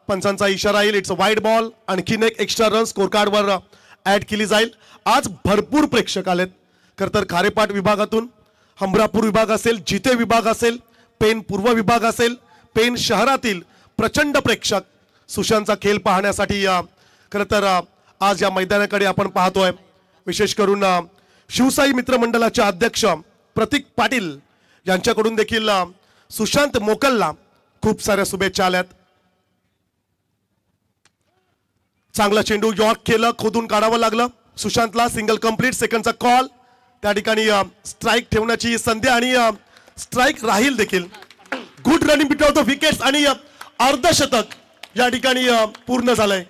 पंचांचा इशारा येईल. It's a wide ball. आणखीन एक एक्स्ट्रा रन स्कोर कार्डवर ऍड केली जाईल. आज भरपूर प्रेक्षक आलेत. खरं तर खारेपाट विभागातून हमरापूर विभाग असेल, जिते विभाग असेल, पेन पूर्व विभाग असेल, पेन शहरातील प्रचंड प्रेक्षक सुशांतचा खेळ पाहण्यासाठी खरं तर आज या मैदानाकडे आपण पाहतोय. विशेष करून शिवसाई मित्रमंडळाचे अध्यक्ष प्रतीक पाटील यांच्याकडून देखील सुशांत मोकलला खूप साऱ्या शुभेच्छा आल्यात. चांगला चेंडू यॉर्क केलं, खोदून काढावं लागलं सुशांतला. Single complete. सेकंडचा कॉल त्या ठिकाणी स्ट्राईक ठेवण्याची संधी आणि स्ट्राईक राहील देखील. Good running between the wickets आणि अर्धशतक या ठिकाणी पूर्ण झालंय.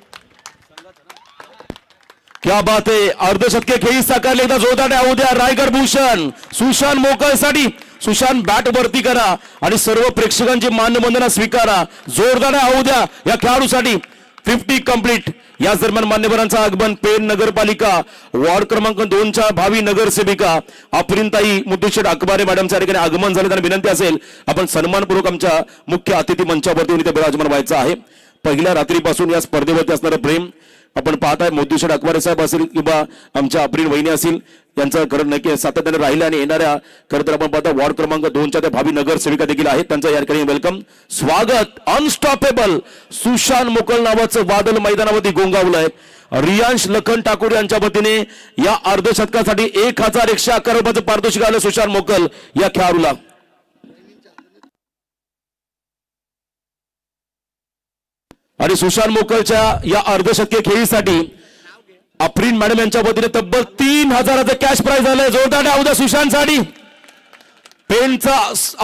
क्या बात आहे. अर्धशतके खेळी साकारले. एकदा जोरदार टाळ्या होऊ द्या रायगड भूषण सुशांत मोकळसाठी. सुशांत बॅट वरती करा आणि सर्व प्रेक्षकांची मान्यवंदना स्वीकारा. जोरदार टाळ्या होऊ द्या या खेळाडूसाठी. 50 कंप्लीट. याच दरम्यान मान्यवरांचं आगमन. पेन नगरपालिका वॉर्ड क्रमांक 2च्या भावी नगरसेविका अफरीनताई मुद्दुशेठ अकबारे मॅडमच्या ठिकाणी आगमन झाले. त्यांना विनंती असेल आपण सन्मानपूर्वक आमच्या मुख्य अतिथी मंचावरती येऊन इथे विराजमान व्हायचं आहे. पहिल्या रात्रीपासून या स्पर्धेवरती असणारं प्रेम आपण पाहताय. मुद्दुशेठ अकबारे साहेब असेल किंवा आमच्या अफरीन वहिनी असतील यांचं खरं नक्की सातत्याने राहिलं आणि येणाऱ्या खरं तर आपण पाहता वॉर्ड क्रमांक 2च्या त्या भावी नगरसेविका देखील आहेत. त्यांचं या ठिकाणी वेलकम स्वागत. अनस्टॉपेबल सुशांत मोकल नावाचं वादळ मैदानावरती गोंगावलंय. रियांश लखन ठाकूर यांच्या वतीने या अर्धशतकासाठी 1111 रुपयाचं पारितोषिक आलं सुशांत मोकल या खेळाडूला. आणि सुशांत मोकलच्या या अर्धशतकीय खेळीसाठी अफरीन मॅडम यांच्या वतीने तब्बल 3000चं कॅश प्राइज आलंय. जोरदार टाळ्या होऊ सुशांतसाठी. पेनचा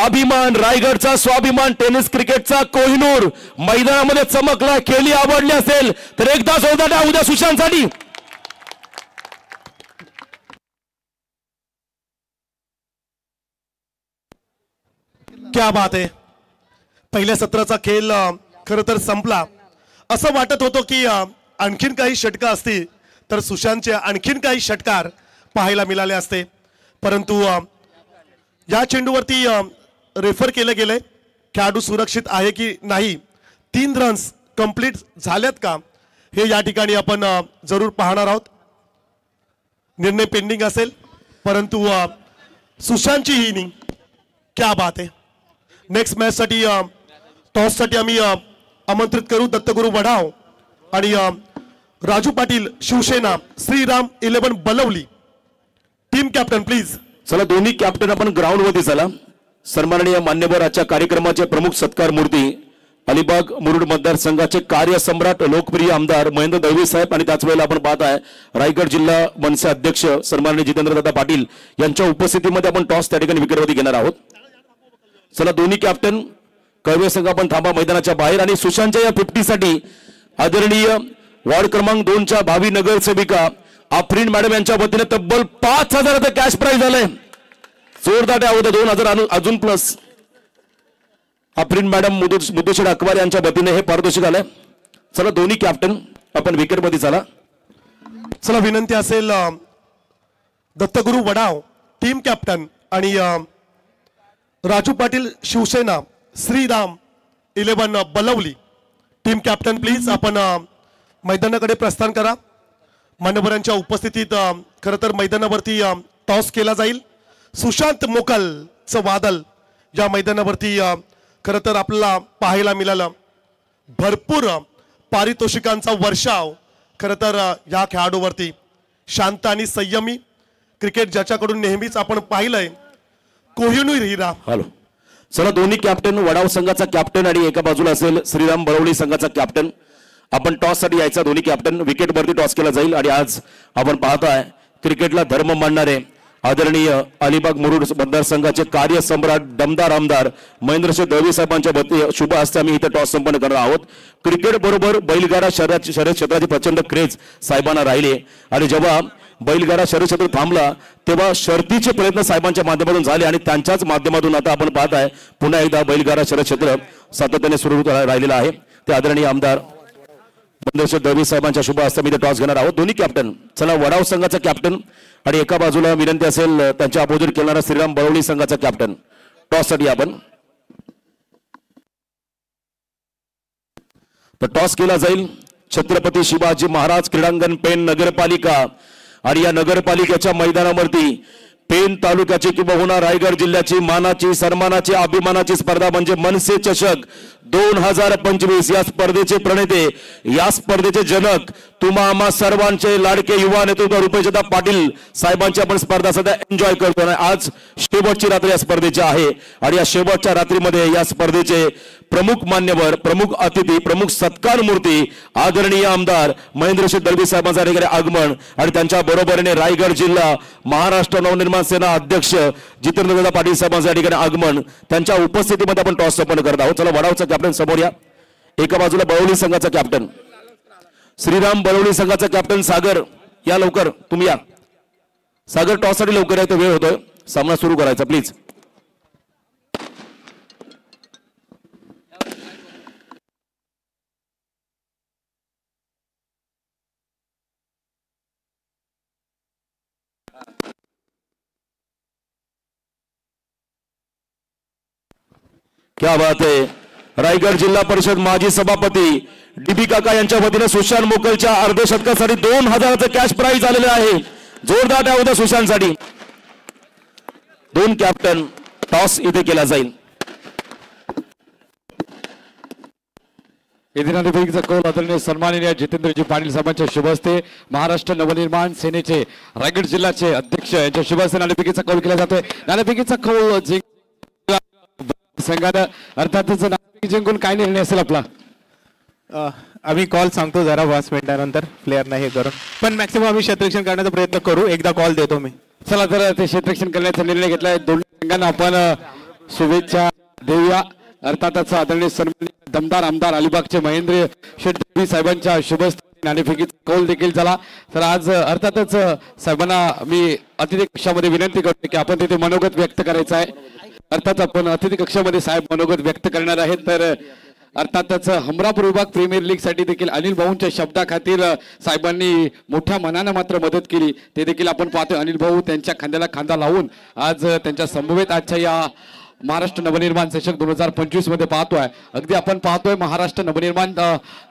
अभिमान, रायगडचा स्वाभिमान, टेनिस क्रिकेटचा कोहिनूर मैदानामध्ये चमकला. खेळी आवडली असेल तर एकदा जोरदार टाळ्या होऊ सुशांतसाठी. क्या बात आहे. पहिल्या सत्राचा खेळ खरं तर संपला. असं वाटत होतं की आणखीन काही षटकं असती तर सुशांतचे आणखीन काही षटकार पाहायला मिळाले असते. परंतु या चेंडूवरती रेफर केलं गेलंय. खेळाडू सुरक्षित आहे की नाही, 3 रन्स कंप्लीट झाल्यात का हे या ठिकाणी आपण जरूर पाहणार आहोत. निर्णय पेंडिंग असेल परंतु सुशांतची ही इनिंग क्या बात आहे. नेक्स्ट मॅच साठी टॉस साठी आम्ही आमंत्रित करू दत्तगुरु वढाव आणि Raju Patil Shivsena Shriram 11 Balawali. Team captain please. चला दोन्ही कॅप्टन आपण ग्राउंड वरती चला. सन्माननीय मान्यवर आजच्या कार्यक्रमाचे प्रमुख सत्कार मूर्ती अलिबाग मुरुड मतदारसंघाचे कार्यसम्राट लोकप्रिय आमदार महेंद्र दळवी साहेब आणि त्याच वेळेला आपण पाहताय रायगड जिल्हा मनसे अध्यक्ष सन्माननीय जितेंद्रदादा पाटील यांच्या उपस्थितीमध्ये आपण टॉस त्या ठिकाणी विकेटवरती घेणार आहोत. चला दोन्ही कॅप्टन कळवे संघ आपण थांबा मैदानाच्या बाहेर. आणि सुशांतच्या या 50 साठी आदरणीय वॉर्ड क्रमांक 2च्या भावी नगरसेविका अफरीन मॅडम यांच्या वतीने तब्बल 5000चं कॅश प्राइज आलंय. जोरदार टाळ्या होत्या. 2000 अजून प्लस अफरीन मॅडम मुद्दुशेठ अकबार यांच्या वतीने हे पारितोषिक आलंय. चला दोन्ही कॅप्टन आपण विकेटमध्ये चला. चला विनंती असेल दत्तगुरु वडाव टीम कॅप्टन आणि Raju Patil Shivsena Shriram 11 Balawali team captain please आपण मैदानाकडे प्रस्थान करा. मान्यवरांच्या उपस्थितीत खरं तर मैदानावरती टॉस केला जाईल. सुशांत मोकलचं वादळ या मैदानावरती खरं तर आपल्याला पाहायला मिळालं. भरपूर पारितोषिकांचा वर्षाव खरं तर या खेळाडूवरती. शांत आणि संयमी क्रिकेट ज्याच्याकडून नेहमीच आपण पाहिलंय कोहिनूर हिरा. हॅलो चला दोन्ही कॅप्टन वडाव संघाचा कॅप्टन आणि एका बाजूला असेल श्रीराम बळवली संघाचा कॅप्टन. आपण टॉस साठी यायचा. दोन्ही कॅप्टन विकेट वरती टॉस केला जाईल. आणि आज आपण पाहताय क्रिकेटला धर्म मानणारे आदरणीय अलिबाग मुरुड मतदारसंघाचे कार्यसम्राट दमदार आमदार महेंद्रसिंह दळवी साहेबांच्या वतीने शुभ हस्ते आम्ही इथे टॉस संपन्न करणार आहोत. क्रिकेट बरोबर बैलगाडा शर्यत क्षेत्राची प्रचंड क्रेज साहेबांना राहिले. आणि जेव्हा बैलगाडा शर्यत क्षेत्र थांबला तेव्हा शर्तीचे प्रयत्न साहेबांच्या माध्यमातून झाले आणि त्यांच्याच माध्यमातून आता आपण पाहताय पुन्हा एकदा बैलगाडा शर्यत क्षेत्र सातत्याने सुरू राहिलेलं आहे. ते आदरणीय आमदार महेंद्रसिंह दळवी साहेबांच्या शुभ हस्ते मी टॉस घेणार आहोत. दोन्ही कॅप्टन चला वडाव संघाचा कॅप्टन आणि एका बाजूला विनंती असेल त्यांच्या अपोजिट खेळणारा श्रीराम बळवली संघाचा कॅप्टन. टॉस साठी आपण तर टॉस केला जाईल. छत्रपती शिवाजी महाराज क्रीडांगण पेन नगरपालिका आणि या नगरपालिकेच्या मैदानावरती पेन तालुक्याची किंबहुना रायगड जिल्ह्याची मानाची सन्मानाची अभिमानाची स्पर्धा म्हणजे मनसे चषक 2025. या स्पर्धेचे प्रणेते या स्पर्धेचे जनक तुम्हा आम्हा सर्वांचे लाडके युवा नेतृत्व रुपेशदा पाटील साहेबांची आपण स्पर्धा सध्या एन्जॉय करतो आणि आज शेवटची रात्र या स्पर्धेची आहे आणि या शेवटच्या रात्रीमध्ये या स्पर्धेचे प्रमुख मान्यवर, प्रमुख अतिथी, प्रमुख सत्कार मूर्ती आदरणीय आमदार महेंद्रशेठ दळवी साहेबांचं ठिकाणी आगमन आणि त्यांच्या बरोबरीने रायगड जिल्हा महाराष्ट्र नवनिर्माण सेना अध्यक्ष जितेंद्रदादा पाटील साहेबांचं ठिकाणी आगमन त्यांच्या उपस्थितीमध्ये आपण टॉस संपन्न करत आहोत। चला वडावचा कॅप्टन समोर या। एका बाजूला बळवली संघाचा कॅप्टन श्रीराम, बळवली संघाचा कॅप्टन सागर या लवकर, तुम्ही या सागर, टॉस साठी लवकर आहे, तो वेळ होतोय, सामना सुरू करायचा प्लीज। क्या बात है। रायगड जिल्हा परिषद माजी सभापती डीबी काका यांच्या वतीने सुशांत मोकलच्या अर्धशतकासाठी 2000चं कॅश प्राइज आलेलं आहे। जोरदार टाळ्या होत्या सुशांतसाठी। दोन कॅप्टन, टॉस इथे केला जाईल। एदिनाधिपतीचा कौल आदरणीय सन्माननीय जितेंद्रजी पाटील साहेबांच्या शुभ हस्ते महाराष्ट्र नवनिर्माण सेनेचे रायगड जिल्ह्याचे अध्यक्ष यांच्या शुभ हस्ते नाणेफेकीचा कौल केला जातोय। नाणेफेकीचा कौल संघानं अर्थातच नाणेफेकी जिंकून काय निर्णय असेल आपला? आम्ही कॉल सांगतो जरा 5 मिनिटानंतर प्लेअरना हे करून, पण मॅक्सिमम आम्ही क्षेत्ररक्षण करण्याचा प्रयत्न करू। एकदा कॉल देतो मी। चला तर ते क्षेत्ररक्षण करण्याचा निर्णय घेतलाय। दोन्ही संघांना आपण शुभेच्छा देऊया। अर्थातच आदरणीय सन्माननीय दमदार आमदार अलिबागचे महेंद्र शेठ दळवी साहेबांच्या शुभ हस्ते नाणेफेकीचा कौल देखील झाला। तर आज अर्थातच साहेबांना मी अतिथी कक्षामध्ये विनंती करतो की आपण तिथे मनोगत व्यक्त करायचं आहे। अर्थात आपण अतिथी कक्षामध्ये साहेब मनोगत व्यक्त करणार आहेत। तर अर्थातच हमरापूर विभाग प्रीमियर लीग साठी देखील अनिल भाऊंच्या शब्दाखातीर साहेबांनी मोठ्या मनानं मात्र मदत केली, ते देखील आपण पाहतोय। अनिल भाऊ त्यांच्या खांद्याला खांदा लावून आज त्यांच्या समवेत आजच्या या महाराष्ट्र नवनिर्माण सेशन 2025 मध्ये पाहतोय। अगदी आपण पाहतोय महाराष्ट्र नवनिर्माण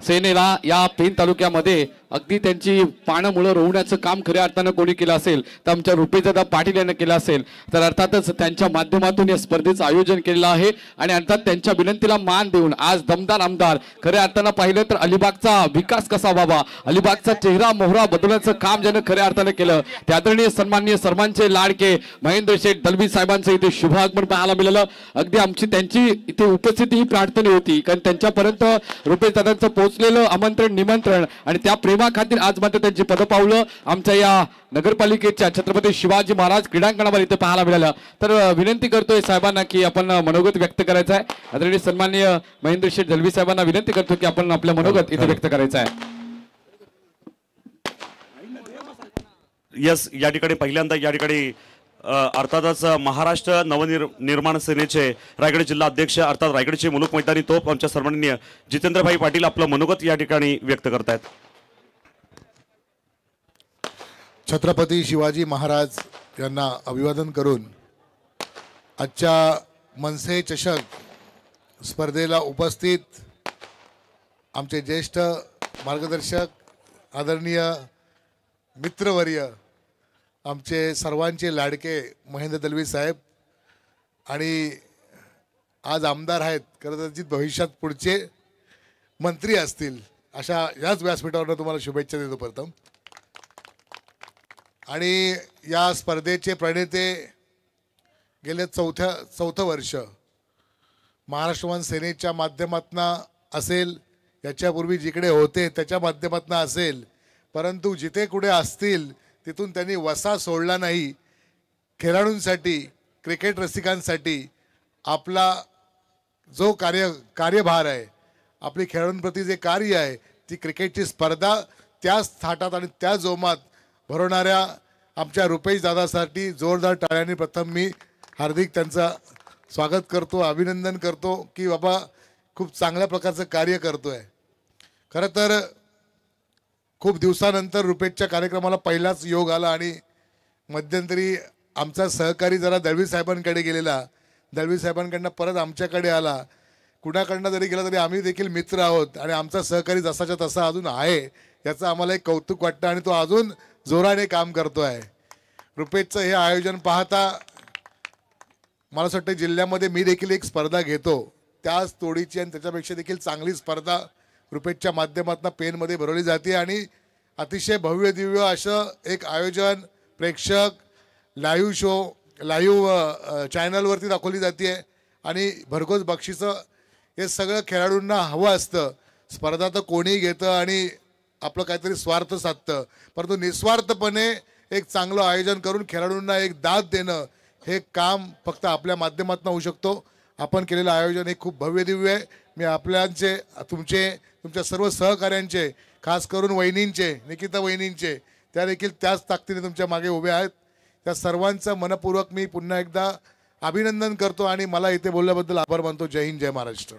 सेनेला या पेन तालुक्यामध्ये अगदी त्यांची पानं मुळं रोवण्याचं काम खऱ्या अर्थानं कोणी केलं असेल तर आमच्या रुपेशदादा पाटील यांनी केलं असेल। तर अर्थातच त्यांच्या माध्यमातून या स्पर्धेचं आयोजन केलेलं आहे आणि अर्थात त्यांच्या विनंतीला मान देऊन आज दमदार आमदार खऱ्या अर्थानं पाहिलं तर अलिबागचा विकास कसा व्हावा, अलिबागचा चेहरा मोहरा बदलण्याचं काम ज्यानं खऱ्या अर्थानं केलं ते आदरणीय सन्माननीय सर्वांचे लाडके महेंद्र शेठ दळवी साहेबांचं इथे शुभ आगमन पाहायला मिळालं। अगदी आमची त्यांची इथे उपस्थिती ही प्रार्थना होती, कारण त्यांच्यापर्यंत रुपेशदादांचं पोहोचलेलं आमंत्रण निमंत्रण आणि त्या प्रेमाखातीर आज मात्र त्यांची पदपावलं आमच्या या नगरपालिकेच्या छत्रपती शिवाजी महाराज क्रीडांगणावर इथे पाहायला मिळालं। तर विनंती करतोय साहेबांना की आपण मनोगत व्यक्त करायचं आहे। आदरणीय सन्माननीय महेंद्र शेठ दळवी साहेबांना विनंती करतो की आपण आपलं मनोगत इथे व्यक्त करायचं आहे। यस, या ठिकाणी पहिल्यांदा या ठिकाणी अर्थातच महाराष्ट्र नवनिर्माण सेनेचे रायगड जिल्हा अध्यक्ष अर्थात रायगडचे मुलुक मैदानी तोप आमच्या सन्माननीय जितेंद्रभाई पाटील आपलं मनोगत या ठिकाणी व्यक्त करतायत। छत्रपती शिवाजी महाराज यांना अभिवादन करून आजच्या मनसे चषक स्पर्धेला उपस्थित आमचे ज्येष्ठ मार्गदर्शक आदरणीय मित्रवर्य आमचे सर्वांचे लाडके महेंद्र दळवी साहेब आणि आज आमदार आहेत, कदाचित भविष्यात पुढचे मंत्री असतील, अशा याच व्यासपीठावर तुम्हाला शुभेच्छा देतो प्रथम। आणि या स्पर्धेचे प्रणेते गेले चौथं वर्ष महाराष्ट्र सेनेच्या माध्यमातून असेल, याच्यापूर्वी जिकडे होते त्याच्या माध्यमातून असेल, परंतु जिथे कुठे असतील तिथून त्यांनी वसा सोडला नाही। खेळाडूंसाठी, क्रिकेट रसिकांसाठी आपला जो कार्यभार आहे, आपली खेळाडूंप्रती जे कार्य आहे, ती क्रिकेटची स्पर्धा त्याच थाटात आणि त्या जोमात भरवणाऱ्या आमच्या रुपेश दादासाठी जोरदार टाळ्यांनी प्रथम मी हार्दिक त्यांचा स्वागत करतो, अभिनंदन करतो की बाबा खूप चांगल्या प्रकारचं कार्य करतोय। खरं तर खूप दिवसानंतर रुपेशच्या कार्यक्रमाला पहिलाच योग आला आणि मध्यंतरी आमचा सहकारी जरा दळवी साहेबांकडे गेलेला, दळवी साहेबांकडनं परत आमच्याकडे आला। कुणाकडनं जरी गेला तरी आम्ही देखील मित्र आहोत आणि आमचा सहकारी जसाच्या तसा अजून आहे, याचं आम्हाला एक कौतुक वाटतं आणि तो अजून जोराने काम करतो आहे। रुपेशचं हे आयोजन पाहता मला असं वाटतं जिल्ह्यामध्ये मी देखील एक स्पर्धा घेतो, त्याच तोडीची आणि त्याच्यापेक्षा देखील चांगली स्पर्धा रुपेशच्या माध्यमातून पेनमध्ये भरवली जाते आणि अतिशय भव्य दिव्य असं एक आयोजन प्रेक्षक लाईव्ह शो लाईव्ह चॅनलवरती दाखवली जाते आणि भरघोस बक्षिसं हे सगळं खेळाडूंना हवं असतं. स्पर्धा तर कोणीही घेतं आणि आपलं काहीतरी स्वार्थ साधतं, परंतु निस्वार्थपणे एक चांगलं आयोजन करून खेळाडूंना एक दाद देणं हे काम फक्त आपल्या माध्यमातून होऊ शकतो. आपण केलेलं आयोजन हे खूप भव्य दिव्य आहे. मी आपल्याचे तुमच्या सर्व सहकाऱ्यांचे खास करून वहिनींचे निकिता वहिनींचे त्या देखील त्याच ताकदीने तुमच्या मागे उभे आहेत. त्या सर्वांचं मनपूर्वक मी पुन्हा एकदा अभिनंदन करतो आणि मला इथे बोलल्याबद्दल आभार मानतो. जय हिंद जय महाराष्ट्र.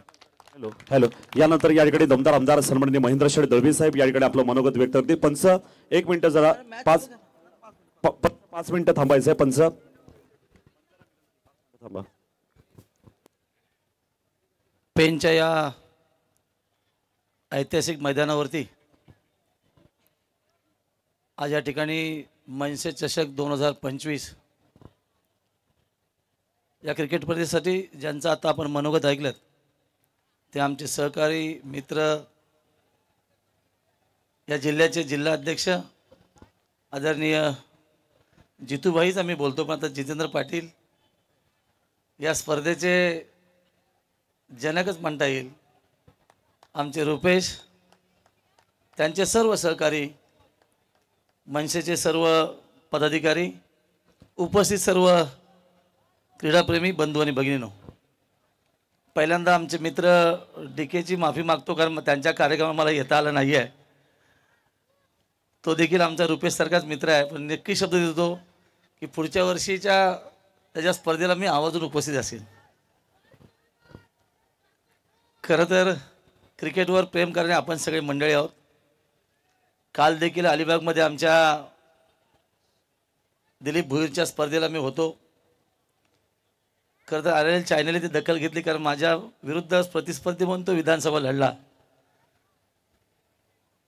हॅलो. यानंतर या ठिकाणी दमदार आमदार सन्माननीय महेंद्र शेठ दळवी साहेब या ठिकाणी आपलं मनोगत व्यक्त करते. पंच 1 मिनिट जरा 5 मिनिटं थांबायचंय. पंच थांबा. पेनच्या या ऐतिहासिक मैदानावरती आज या ठिकाणी मनसे चषक 2025 या क्रिकेट स्पर्धेसाठी ज्यांचं आता आपण मनोगत ऐकलं ते आमचे सहकारी मित्र या जिल्ह्याचे जिल्हा अध्यक्ष आदरणीय जितूभाईच आम्ही बोलतो, पण आता जितेंद्र पाटील या स्पर्धेचे जनकच म्हणता येईल. आमचे रुपेश, त्यांचे सर्व सहकारी, मनसेचे सर्व पदाधिकारी, उपस्थित सर्व क्रीडाप्रेमी बंधू आणि भगिनींनो, पहिल्यांदा आमचे मित्र DKची माफी मागतो कारण त्यांच्या कार्यक्रमाला मला येता आलं नाही आहे. तो देखील आमचा रुपेशसारखाच मित्र आहे, पण नक्की शब्द देतो की पुढच्या वर्षीच्या त्याच्या स्पर्धेला मी आवर्जून उपस्थित असेल. खरं तर क्रिकेटवर प्रेम करणे आपण सगळे मंडळी आहोत. काल देखील अलिबागमध्ये आमच्या दिलीप भुईरच्या स्पर्धेला मी होतो. खरं तर RL चॅनलने ती दखल घेतली कारण माझ्या विरुद्ध प्रतिस्पर्धी म्हणून तो विधानसभा लढला.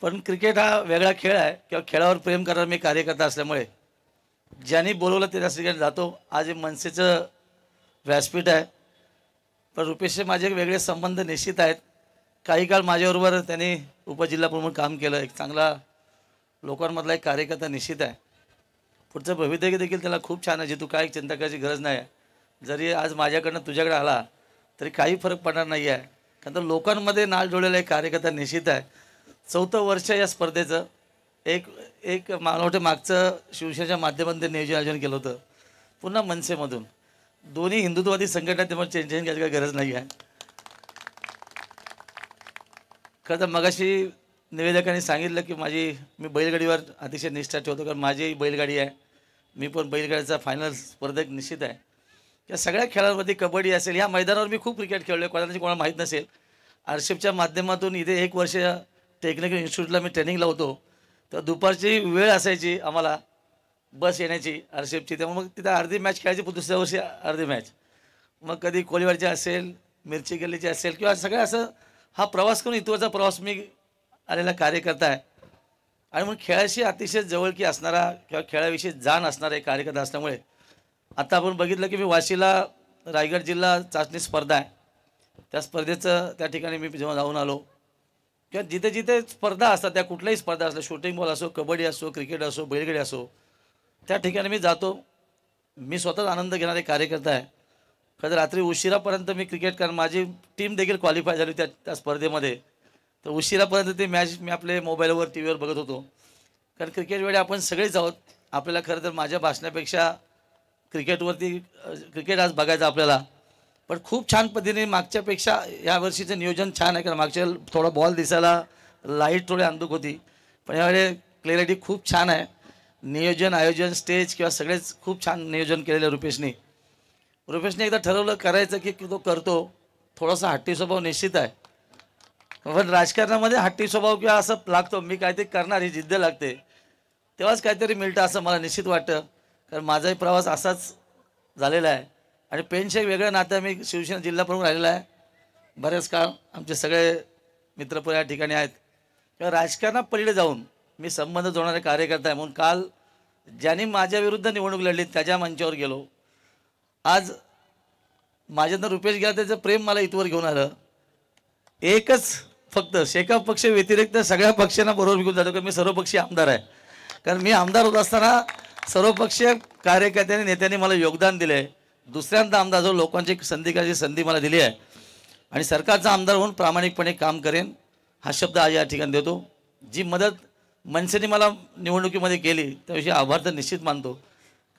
पण क्रिकेट हा वेगळा खेळ आहे किंवा खेळावर प्रेम करणारा मी कार्यकर्ता असल्यामुळे ज्यांनी बोलवलं ते त्या ठिकाणी जातो. आज हे मनसेचं व्यासपीठ आहे, पण रुपेशचे माझे वेगळे संबंध निश्चित आहेत. काही काळ माझ्याबरोबर त्यांनी उपजिल्हाप्रमुख काम केलं. एक चांगला लोकांमधला एक कार्यकर्ता निश्चित आहे. पुढचं भवितव्य देखील त्याला खूप छान आहे. जी तू काय चिंता करायची गरज नाही आहे. जरी आज माझ्याकडनं तुझ्याकडे आला तरी काही फरक पडणार नाही आहे, कारण तर लोकांमध्ये नाळ जोडलेला एक कार्यकर्ता निश्चित आहे. 4थं वर्ष या स्पर्धेचं एक मला वाटतं मागचं शिवसेनेच्या माध्यमातून नियोजन आयोजन केलं होतं, पुन्हा मनसेमधून. दोन्ही हिंदुत्ववादी संघटना, त्यामुळे चेंज घ्यायची काही गरज नाही आहे. खरं तर मगाशी निवेदकांनी सांगितलं की मी बैलगाडीवर अतिशय निष्ठा ठेवतो, कारण माझी बैलगाडी आहे. मी पण बैलगाडीचा फायनल स्पर्धक निश्चित आहे. या सगळ्या खेळांमध्ये कबड्डी असेल, या मैदानावर मी खूप क्रिकेट खेळलो आहे. कोणाला माहीत नसेल, आरशेपच्या माध्यमातून इथे 1 वर्ष टेक्निकल इन्स्टिट्यूटला मी ट्रेनिंगला होतो. तर दुपारची वेळ असायची आम्हाला बस येण्याची आरशेपची, त्यामुळे मग तिथं अर्धी मॅच खेळायची, दुसऱ्या वर्षी अर्धी मॅच. मग कधी कोलीवाडची असेल, मिरची गल्लीची असेल, किंवा सगळं असं हा प्रवास करून इथवरचा प्रवास मी आलेला कार्यकर्ता आहे. आणि मग खेळाशी अतिशय जवळकी असणारा किंवा खेळाविषयी जाण असणारा एक कार्यकर्ता असल्यामुळे आता आपण बघितलं की मी वाशीला रायगड जिल्हा चाचणी स्पर्धा आहे, त्या स्पर्धेचं त्या ठिकाणी मी जेव्हा जाऊन आलो, किंवा जिथे जिथे स्पर्धा असतात, त्या कुठल्याही स्पर्धा असल्या, शूटिंग बॉल असो, कबड्डी असो, क्रिकेट असो, बैलगाडी असो, त्या ठिकाणी मी जातो. मी स्वतःच आनंद घेणारे कार्यकर्ता आहे. खरं रात्री उशिरापर्यंत मी क्रिकेट, कारण माझी टीम देखील क्वालिफाय झाली त्या स्पर्धेमध्ये, तर उशिरापर्यंत ती मॅच मी आपले मोबाईलवर टी व्हीवर बघत होतो. कारण क्रिकेट वेळी आपण सगळेच आहोत. आपल्याला खरं तर माझ्या भाषणापेक्षा क्रिकेट आज बघायचं आपल्याला. पण खूप छान पद्धतीने मागच्यापेक्षा यावर्षीचं नियोजन छान आहे, कारण मागच्या थोडा बॉल दिसायला लाईट थोडी अंधुक होती, पण यावेळी क्लॅरिटी खूप छान आहे. नियोजन, आयोजन, स्टेज किंवा सगळेच खूप छान नियोजन केलेलं रुपेशने एकदा ठरवलं करायचं की तो करतो. थोडासा हट्टी स्वभाव निश्चित आहे, पण राजकारणामध्ये हट्टी स्वभाव किंवा असं लागतो, मी काहीतरी करणार ही जिद्द लागते, तेव्हाच काहीतरी मिळतं असं मला निश्चित वाटतं. कारण माझाही प्रवास असाच झालेला आहे. आणि पेनच्या वेगळ्या नात्या मी शिवसेना जिल्हा प्रमुख राहिलेला आहे बरेच काळ. आमचे सगळे मित्रपण या ठिकाणी आहेत. किंवा राजकारणात पलीकडे जाऊन मी संबंध जोडणारे कार्यकर्ता आहे, म्हणून काल ज्यांनी माझ्या विरुद्ध निवडणूक लढली त्याच्या मंचावर गेलो. आज माझ्यानं रुपेश गेला, त्याचं प्रेम मला इथवर घेऊन आलं. एकच फक्त शेका पक्ष व्यतिरिक्त सगळ्या पक्षांना बरोबर घेऊन जातो, कारण मी सर्वपक्षीय आमदार आहे. कारण मी आमदार होत असताना सर्वपक्षीय कार्यकर्त्यांनी नेत्यांनी मला योगदान दिलं आहे. दुसऱ्यांदा आमदार जो लोकांची संधी मला दिली आहे आणि सरकारचा आमदार होऊन प्रामाणिकपणे काम करेन हा शब्द आज या ठिकाणी देतो. जी मदत मनसेने मला निवडणुकीमध्ये केली त्याविषयी आभार तर निश्चित मानतो,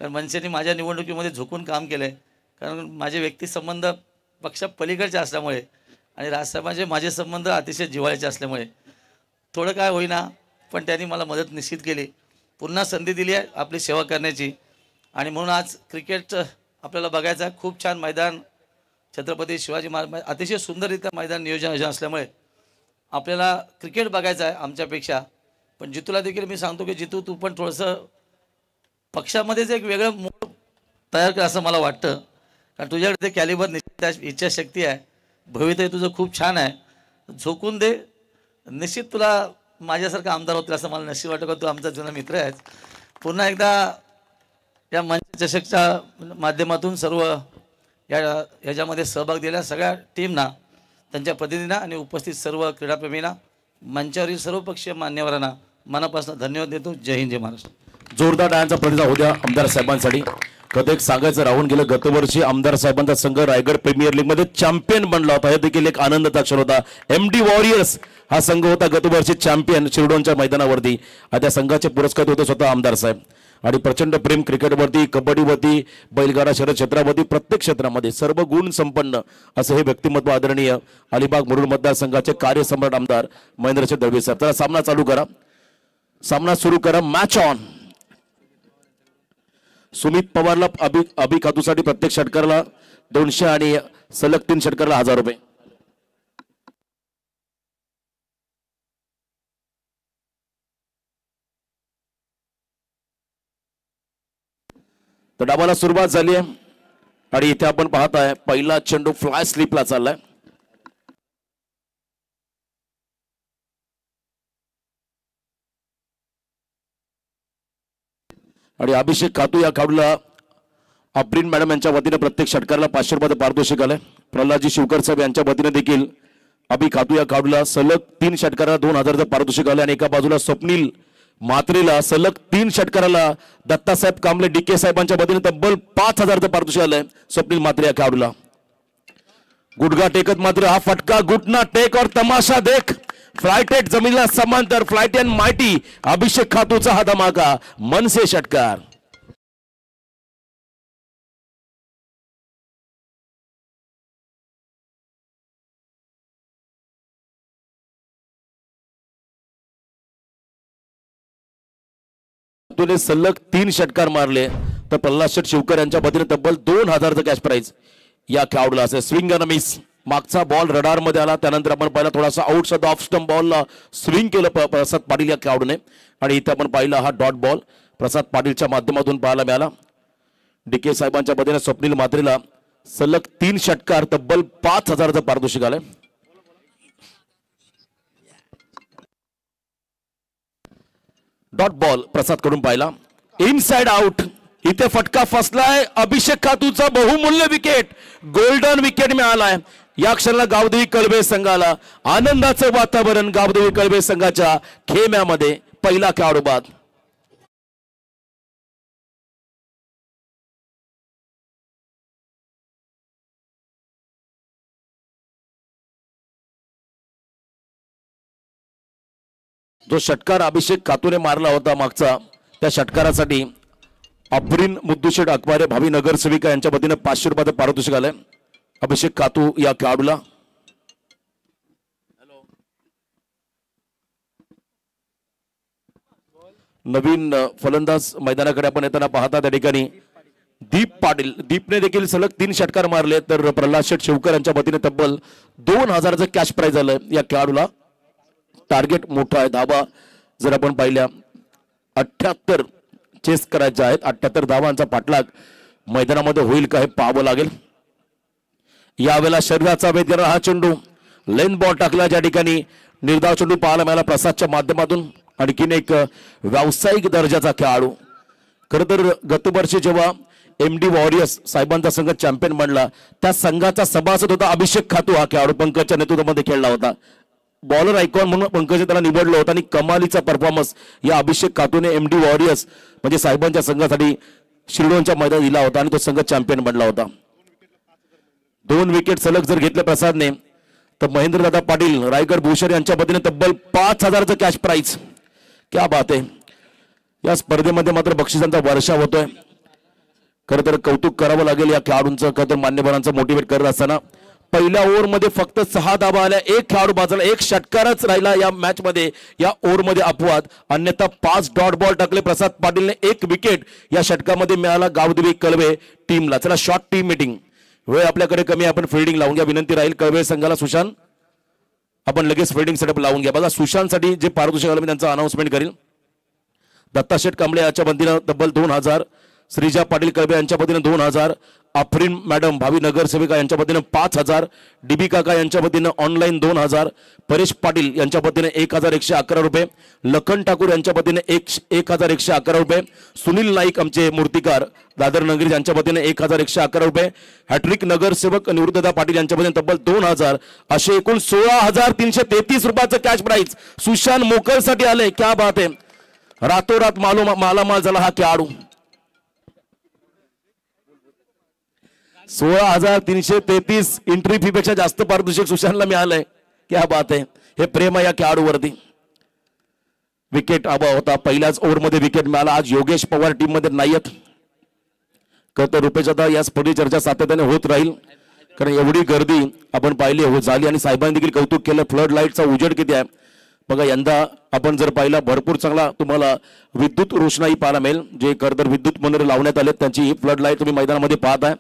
कारण मनसेने माझ्या निवडणुकीमध्ये झुकून काम केलं आहे. कारण माझे व्यक्तिसंबंध पक्षा पलीकडचे असल्यामुळे आणि राजसाहेबांचे माझे संबंध अतिशय जिव्हाळ्याचे असल्यामुळे थोडं काय होईना पण त्यांनी मला मदत निश्चित केली. पुन्हा संधी दिली आहे आपली सेवा करण्याची आणि म्हणून आज क्रिकेट आपल्याला बघायचं आहे. खूप छान मैदान छत्रपती शिवाजी महाराज अतिशय सुंदररित्या मैदान नियोजन असल्यामुळे आपल्याला क्रिकेट बघायचं आहे आमच्यापेक्षा. पण जितूला देखील मी सांगतो की जितू तू पण थोडंसं पक्षामध्येच एक वेगळं मोड तयार कर असं मला वाटतं, कारण तुझ्याकडे ते कॅलिबर निश्चित इच्छाशक्ती आहे, भवितव्य तुझं खूप छान आहे. झोकून दे, निश्चित तुला माझ्यासारखा आमदार होतील असं मला नक्की वाटतं, का तू आमचा जुना मित्र आहेस. पुन्हा एकदा या मंच चषकच्या माध्यमातून सर्व ह्याच्यामध्ये सहभाग दिलेल्या सगळ्या टीमना, त्यांच्या प्रतिनिधींना आणि उपस्थित सर्व क्रीडाप्रेमींना, मंचावरील सर्वपक्षीय मान्यवरांना मनापासून धन्यवाद देतो. जय हिंद, जय महाराष्ट्र. जोरदार टाळ्यांचा प्रतिसाद होत्या आमदार साहेबांसाठी. कधी सांगायचं राहून गेलं, गतवर्षी आमदार साहेबांचा संघ रायगड प्रीमियर लीग मध्ये चॅम्पियन बनला होता. हे देखील एक आनंदाचा क्षण होता. MD वॉरियर्स हा संघ होता गतवर्षी चॅम्पियन शिरडोनच्या मैदानावरती. त्या संघाचे पुरस्कार होते स्वतः आमदार साहेब. आणि प्रचंड प्रेम क्रिकेटवरती, कबड्डीवरती, बैलगाडा शर्यत क्षेत्रावरती, प्रत्येक क्षेत्रामध्ये सर्व गुण संपन्न असं हे व्यक्तिमत्व आदरणीय अलिबाग मुरुड मतदारसंघाचे कार्यसम्राट आमदार महेंद्रसिंह दळवी साहेब. चला सामना चालू करा, सामना सुरू करा. Match on. सुमित पवारला अभि खातूसाठी प्रत्येक षटकाराला 200 आणि सलग 3 षटकाराला 1000 रुपये. तर डावाला सुरुवात झाली आहे आणि इथे आपण पाहताय पहिला चेंडू फ्लाय स्लिपला चाललाय. आणि अभिषेक खातू या खेळाडूला अब्रिन मॅडम यांच्या वतीने प्रत्येक षटकाराला 500 रुपये पारितोषिक आलंय. प्रल्हादजी शिवकर साहेब यांच्या वतीने देखील अभि खातू या खेळाडूला सलग 3 षटकाराला 2000 पारितोषिक आले. आणि एका बाजूला स्वप्नील मात्रेला सलग 3 षटकाराला दत्तासाहेब कांबळे DK साहेबांच्या वतीने तब्बल 5000 पारितोषिक आलंय स्वप्नील मात्रे या खेळाडूला. गुडघा टेकत मात्र हा फटका, घुटना टेक और तमाशा देख. फ्लायटेट जमिनीला समांतर, फ्लायट अँड मायटी अभिषेक खातूचा हा धमाका, मनसे षटकार. तुले सलग 3 षटकार मारले तर प्रल्हाद शेठ शिवकर यांच्या वतीने तब्बल 2000 कॅश प्राइज या खेळाडूला असे. स्विंग अन मिस, मागचा बॉल रडार मध्ये आला, त्यानंतर आपण पाहिला थोडासा आउटसाइड ऑफ स्टंप बॉलला स्विंग केलं प्रसाद पाटील या खेळाडूने. आणि इथे आपण पाहिला हा डॉट बॉल प्रसाद पाटीलच्या माध्यमातून पाहायला मिळाला. DK साहेबांच्या वतीने स्वप्नील मात्रेला सलग 3 षटकार तब्बल 5000 पारितोषिक आलंय. डॉट बॉल प्रसाद कडून पाहिला, इनसाइड आउट. इथे फटका फसलाय. अभिषेक खातूचा बहुमूल्य विकेट, गोल्डन विकेट मिळालाय. या क्षणाला गावदेवी कळबे संघाला आनंदाचं वातावरण गावदेवी कळबे संघाच्या खेम्यामध्ये. पहिला खेळाडू बाद. जो षटकार अभिषेक खातूने मारला होता मागचा, त्या षटकारासाठी अब्रिन मुद्दूशेठ अकबारे भावी नगरसेविका यांच्या वतीने 500 रुपये पारितोषिक आलंय अभिषेक खातू या खेळाडूला. नवीन फलंदाज मैदानाकडे आपण येताना पाहता त्या ठिकाणी दीप पाटील, दीपने देखील सलग 3 षटकार मारले. तर प्रल्हाद शेठ शिवकर यांच्या वतीने तब्बल 2000 कॅश प्राइज आलंय या खेळाडूला. टार्गेट मोठा आहे. धावा जर आपण पाहिल्या 78 चेस करायच्या आहेत. 78 धावांचा पाठलाग मैदानामध्ये होईल का हे पाहावं लागेल. यावेळेला शरीराचा वेध घेणारा हा चेंडू लेन बॉल टाकला, ज्या ठिकाणी निर्धाव चेंडू पाहायला मिळाला प्रसादच्या माध्यमातून. आणखीन एक व्यावसायिक दर्जाचा खेळाडू. खरं तर गतवर्षी जेव्हा MD वॉरियर्स साहेबांचा संघ चॅम्पियन बनला त्या संघाचा सभासद होता अभिषेक खातू हा खेळाडू. पंकजच्या नेतृत्वामध्ये खेळला होता. बॉलर आयकॉन म्हणून पंकज त्याला निवडलं होतं आणि कमालीचा परफॉर्मन्स या अभिषेक कातूने MD वॉरियर्स म्हणजे साहेबांच्या संघासाठी शिरडोनच्या मैदानात दिला होता आणि तो संघ चॅम्पियन बनला होता. 2 विकेट सलग जर घेतले प्रसादने तर महेंद्रदादा पाटील रायगड भूषण यांच्या वतीने तब्बल 5,000चं कॅश प्राइज. क्या बात आहे. या स्पर्धेमध्ये मात्र बक्षिसांचा वर्षाव होतोय. खरं तर कौतुक करावं लागेल या खेळाडूंचं. खरं तर मान्यवरांचं मोटिवेट करत असताना पहिल्या ओव्हरमध्ये फक्त 6 धावा आल्या, एक खेळाडू बाजूला, एक षटकारच राहिला या मॅच मध्ये, या ओव्हरमध्ये अपवाद. अन्यथा 5 डॉट बॉल टाकले प्रसाद पाटीलने. 1 विकेट या षटकामध्ये मिळाला गावदेवी कळवे टीमला. चला शॉर्ट टीम मीटिंग. वेळ आपल्याकडे कमी, आपण फिल्डिंग लावून घ्या. विनंती राहील कळवे संघाला सुशांत आपण लगेच फिल्डिंग सेटअप लावून घ्या. बघा सुशांतसाठी जे पारितोषिक आलं मी त्यांचं अनाउन्समेंट करेल. दत्ता शेठ कांबळे यांच्या वतीनं तब्बल 2,000, श्रीजा पाटील कळबे यांच्या वतीनं 2,000, आफरीन मॅडम भावी नगरसेविका यांच्या वतीनं 5,000, डीबी काका यांच्या वतीनं ऑनलाईन 2,000, परेश पाटील यांच्या वतीनं 1,111 रुपये, लखन ठाकूर यांच्या वतीनं 1,111 रुपये, सुनील नाईक आमचे मूर्तिकार दादर नगरी यांच्या वतीनं 1,111 रुपये, हॅट्रिक नगरसेवक निवृत्तदा पाटील यांच्या वतीनं तब्बल 2,000, असे एकूण 16,333 रुपयाचं कॅश प्राइज सुशांत मोकलसाठी आले. क्या बात आहे. रातोरात मालामाल झाला हा खेळाडू. 16,333 एंट्री फी पेक्षा जास्त पारितोषिक सुशांतला मिळालंय. क्या बात आहे. हे प्रेम आहे या खेळाडूवरती. विकेट अभाव होता. पहिल्याच ओव्हरमध्ये विकेट मिळाला. आज योगेश पवार टीम मध्ये नाहीयेत. तर रुपेश आता या स्पर्धेची चर्चा सातत्याने होत राहील, कारण एवढी गर्दी आपण पाहिली झाली आणि साहेबांनी देखील कौतुक केलं. फ्लड लाईटचा उजेड किती आहे बघा. यंदा आपण जर पाहिला भरपूर चांगला तुम्हाला विद्युत रोषणाई पाहायला मिळेल. जे खरं विद्युत मनोरे लावण्यात आले त्यांची ही फ्लड लाईट तुम्ही मैदानामध्ये पाहत आहे.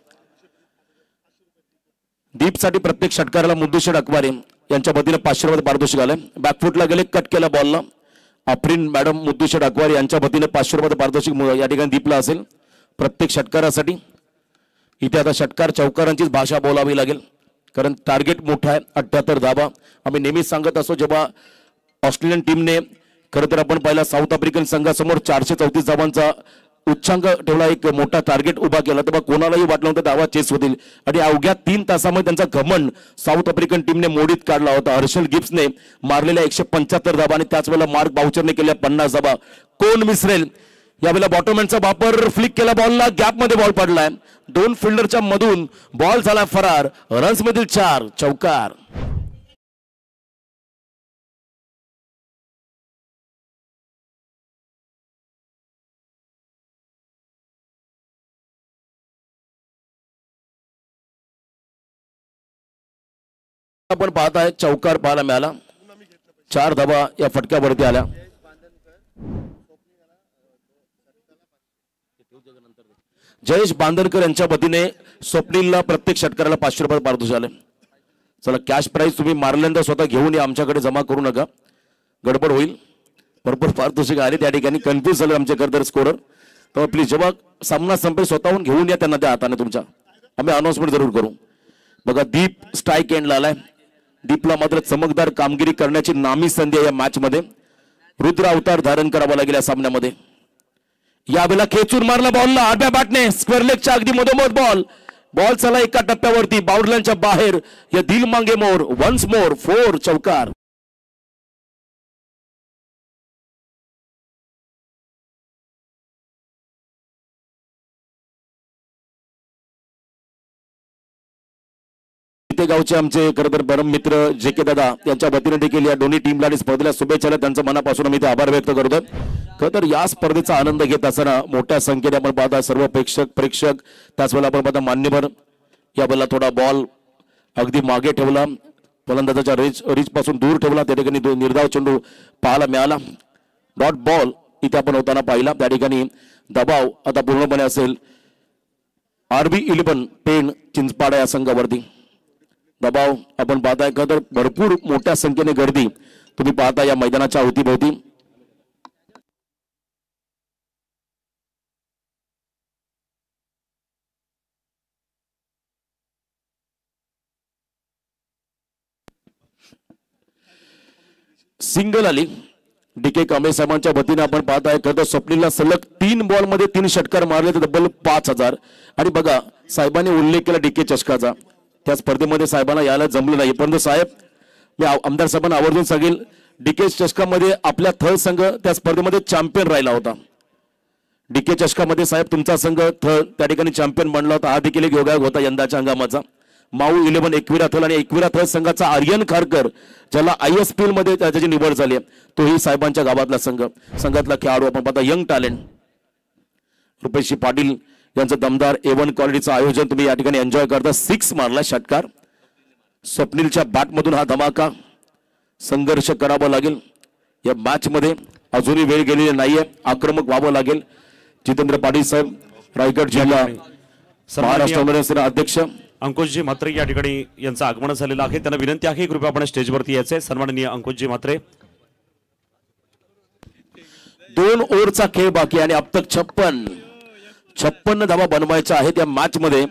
दीपसाठी प्रत्येक षटकाराला मुद्दुशेठ अकवारे यांच्या वतीने 500 रुपये पारितोषिक आले. बॅकफुटला गेले, कट केला बॉलला. आफरीन मॅडम मुद्दुशेठ अकवारे यांच्या वतीने 500 रुपये पारितोषिक या ठिकाणी दीपला असेल प्रत्येक षटकारासाठी. इथे आता षटकार चौकारांचीच भाषा बोलावी लागेल, कारण टार्गेट मोठा आहे. 78 धावा. आम्ही नेहमीच सांगत असतो, जेव्हा ऑस्ट्रेलियन टीमने खरं तर आपण पाहिला साऊथ आफ्रिकन संघासमोर 434 धावांचा उच्चांक ठेवला, एक मोठा टार्गेट उभा केला, तेव्हा कोणालाही वाटलं होतं धावा चेस होतील आणि अवघ्या 3 तासामध्ये त्यांचा घमंड साऊथ आफ्रिकन टीमने मोडीत काढला होता. हर्षल गिब्सने मारलेल्या 175 धावा आणि त्याच वेळेला मार्क बाउचरने केल्या 50 धावा. कोण विसरेल. यावेळेला बॉटमॅनचा वापर, फ्लिक केला बॉलला, गॅप मध्ये बॉल पडलाय. 2 फिल्डरच्या मधून बॉल झाला फरार. रन्स मधील 4 चौकार. आपण पाहत आहे चौकार पाहायला मिळाला. 4 धावा या फटक्यावरती आल्या. जयेश बांधनकर यांच्या वतीने स्वप्नीलला प्रत्येक षटकाराला 500 रुपये पारितोषिक आले. चला कॅश प्राइस तुम्ही मारल्यानंतर स्वतः घेऊन या, आमच्याकडे जमा करू नका, गडबड होईल. भरपूर पारितोषिक आले त्या ठिकाणी. कन्फ्युज झाले आमचे करतर स्कोरर. तर प्लीज जेव्हा सामना संपेल स्वतःहून घेऊन या त्यांना त्या हाताने तुमच्या. आम्ही अनाउन्समेंट जरूर करू. बघा दीप स्ट्राईक एंडला आलाय. दीपला मात्र चमकदार कामगिरी करण्याची नामी संधी आहे या मॅच मध्ये. रुद्र अवतार धारण करावा लागेल या सामन्यामध्ये. यावेळेला खेचून मारला बॉलला आडव्या बॅटने, स्क्वेअर लेगच्या अगदी मधोमध बॉल चला एका टप्प्यावरती बाउंड्रीच्या बाहेर. या दिल मांगे मोर, वन्स मोर 4 चौकार. गावचे आमचे खरं तर परम मित्र JK दादा यांच्या वतीने देखील या दोन्ही टीमला आणि स्पर्धेला शुभेच्छा. त्यांचं मनापासून आम्ही आभार व्यक्त करतो. खरं तर या स्पर्धेचा आनंद घेत असताना मोठ्या संख्येने आपण पाहता सर्व प्रेक्षक त्याच वेळेला आपण पाहता मान्यवर. या वेळेला थोडा बॉल अगदी मागे ठेवला, फलंदाजाच्या रीच पासून दूर ठेवला. त्या ठिकाणी निर्धाव चेंडू पाहायला मिळाला. डॉट बॉल इथे आपण होताना पाहिला. त्या ठिकाणी दबाव आता पूर्णपणे असेल RB11 पेण चिंचपाडा या संघावरती. दबाव आपण पाहताय का तर भरपूर मोठ्या संख्येने गर्दी तुम्ही पाहता या मैदानाच्या अवतीभोवती. सिंगल आली DK कांबळे साहेबांच्या वतीने आपण पाहताय खरं तर स्वप्नीलला सलग 3 बॉल मध्ये 3 षटकार मारले तर तब्बल 5,000. आणि बघा साहेबांनी उल्लेख केला DK चषकाचा. त्या स्पर्धेमध्ये साहेबांना यायला जमलं नाही, परंतु साहेब मी आमदार साहेबांना आवर्जून सांगेल, डीके चषकामध्ये आपल्या थळ संघ त्या स्पर्धेमध्ये चॅम्पियन राहिला होता. डीके चषकामध्ये साहेब तुमचा संघ थळ त्या ठिकाणी चॅम्पियन बनला होता. हा देखील एक योगायोग होता यंदाच्या हंगामाचा. माऊ 11 एकविरा थळ आणि एकविरा थळ संघाचा आर्यन खारकर, ज्याला ISPL मध्ये त्याची निवड झाली आहे, तोही साहेबांच्या गावातला संघातला खेळाडू. आपण पाहता यंग टॅलेंट रुपेशजी पाटील यांचं दमदार A1 क्वालिटीचं आयोजन तुम्ही या ठिकाणी एन्जॉय करता. 6 मारला षटकार. स्वप्नीलच्या बॅटमधून हा धमाका. संघर्ष करावा लागेल या मॅच मध्ये, अजूनही वेळ गेलेली नाहीये, आक्रमक व्हावं लागेल. जितेंद्र पाटील साहेब, रायगड जिल्हा महाराष्ट्र अध्यक्ष अंकुशजी म्हात्रे या ठिकाणी यांचं आगमन झालेलं आहे. त्यांना विनंती आहे कृपया आपण स्टेजवरती यायचे. सन्माननीय अंकुशजी म्हात्रे. 2 ओव्हरचा खेळ बाकी आणि अब तक 56 धावा बनवायच्या आहेत या मॅच मध्ये.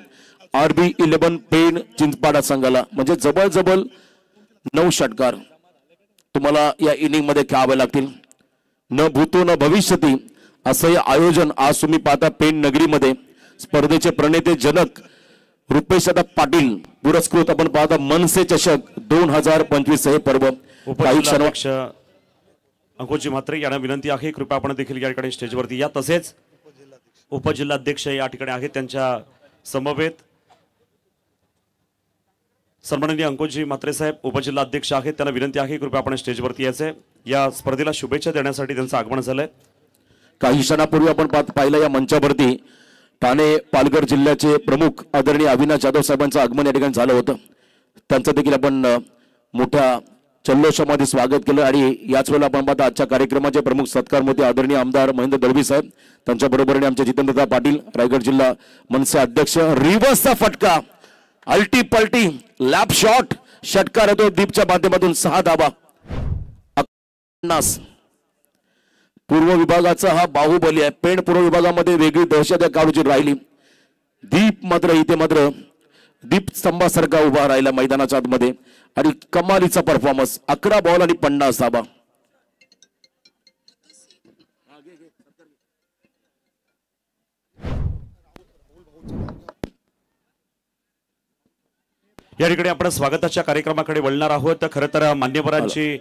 RB 11 पेण चिंचपाडा संघाला, म्हणजे जवळ 9 षटकार तुम्हाला या इनिंग मध्ये खेळावे लागतील. न भूतो न भविष्यती असं हे आयोजन आज तुम्ही पाहता पेण नगरीमध्ये. स्पर्धेचे प्रणेते जनक रुपेश पाटील पुरस्कृत आपण पाहता मनसे चषक 2025 हे पर्व. काही उपजिल्हाध्यक्ष अंकुशजी म्हात्रे यांना विनंती आहे कृपया आपण देखील या ठिकाणी स्टेजवरती या. तसेच उपजिल्हाध्यक्ष या ठिकाणी आहेत, त्यांच्या समवेत सन्माननीय अंकुशजी म्हात्रे साहेब उपजिल्हाध्यक्ष आहेत. त्यांना विनंती आहे कृपया आपण स्टेजवरती यायचे. या स्पर्धेला शुभेच्छा देण्यासाठी त्यांचं आगमन झालंय. काही क्षणापूर्वी आपण पाहिलं या मंचावरती ठाणे पालघर जिल्ह्याचे प्रमुख आदरणीय अविनाश जाधव साहेबांचं आगमन या ठिकाणी झालं होतं. त्यांचं देखील आपण मोठ्या जल्लोषामध्ये स्वागत केलं. आणि याच वेळेला आपण पाहता आजच्या कार्यक्रमाचे प्रमुख सत्कारमूर्ती आदरणीय आमदार महेंद्र दळवी साहेब, त्यांच्या बरोबरीने आमचे जितेंद्र पाटील रायगड जिल्हा मनसे अध्यक्ष. रिव्हर्सचा फटका, अल्टी पल्टी लॅप शॉट, षटकार येतो दीपच्या माध्यमातून. 6 धावा. पूर्व विभागाचा हा बाहुबली आहे. पेण पूर्व विभागामध्ये वेगळी दहशत या काळूची राहिली. दीप मात्र इथे दीप स्तंभासारखा उभा राहिला मैदानाच्या आतमध्ये आणि कमालीचा परफॉर्मन्स. 11 बॉल आणि 50 धावा. या ठिकाणी आपण स्वागताच्या कार्यक्रमाकडे वळणार आहोत. तर खरं तर मान्यवरांची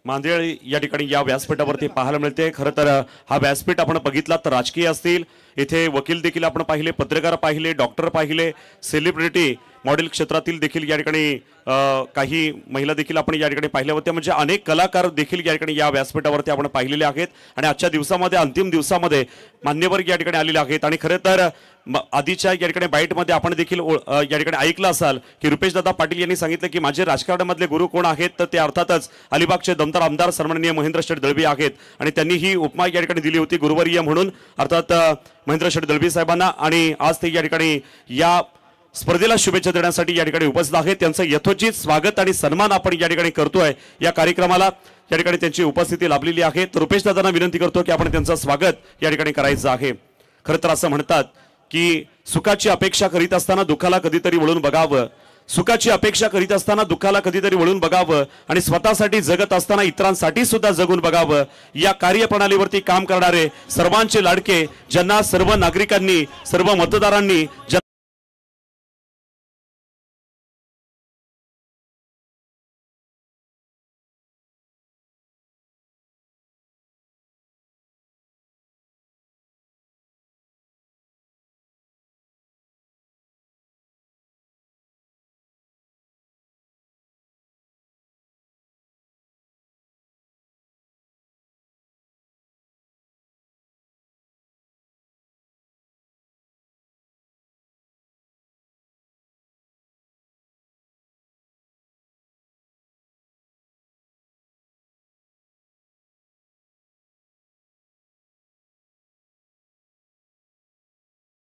मांदियाळ या ठिकाणी या व्यासपीठावरती पाहायला मिळते. खरं तर हा व्यासपीठ आपण बघितला तर राजकीय असतील, इथे वकील देखील आपण पाहिले, पत्रकार पाहिले, डॉक्टर पाहिले, सेलिब्रिटी मॉडेल क्षेत्रातील देखील या ठिकाणी काही महिला देखील आपण या ठिकाणी पाहिल्या होत्या. म्हणजे अनेक कलाकार देखील या ठिकाणी या व्यासपीठावरती आपण पाहिलेले आहेत. आणि आजच्या दिवसामध्ये अंतिम दिवसामध्ये मान्यवर या ठिकाणी आलेले आहेत. आणि खरं तर आधीच्या या ठिकाणी बाईटमध्ये आपण देखील या ठिकाणी ऐकलं असाल की रुपेशदादा पाटील यांनी सांगितलं की माझे राजकारणामधले गुरु कोण आहेत, तर ते अर्थातच अलिबागचे दमदार आमदार सन्माननीय महेंद्र शेठ दळवी आहेत. आणि त्यांनी ही उपमा या ठिकाणी दिली होती गुरुवर्य म्हणून, अर्थात महेंद्र शेठ दळवी साहेबांना. आणि आज ते या ठिकाणी या स्पर्धेला शुभेच्छा देण्यासाठी या ठिकाणी उपस्थित आहेत. त्यांचं यथोचित स्वागत आणि सन्मान आपण या ठिकाणी करतोय. या कार्यक्रमाला या ठिकाणी त्यांची उपस्थिती लाभलेली आहे. तर रुपेश दादांना विनंती करतो की आपण त्यांचं स्वागत या ठिकाणी करायचं आहे. खरं तर असं म्हणतात की सुखाची अपेक्षा करीत असताना दुःखाला कधीतरी वळून बघावं, सुखाची अपेक्षा करीत असताना दुःखाला कधीतरी वळून बघावं आणि स्वतःसाठी जगत असताना इतरांसाठी सुद्धा जगून बघावं. या कार्यप्रणालीवरती काम करणारे सर्वांचे लाडके, ज्यांना सर्व नागरिकांनी, सर्व मतदारांनी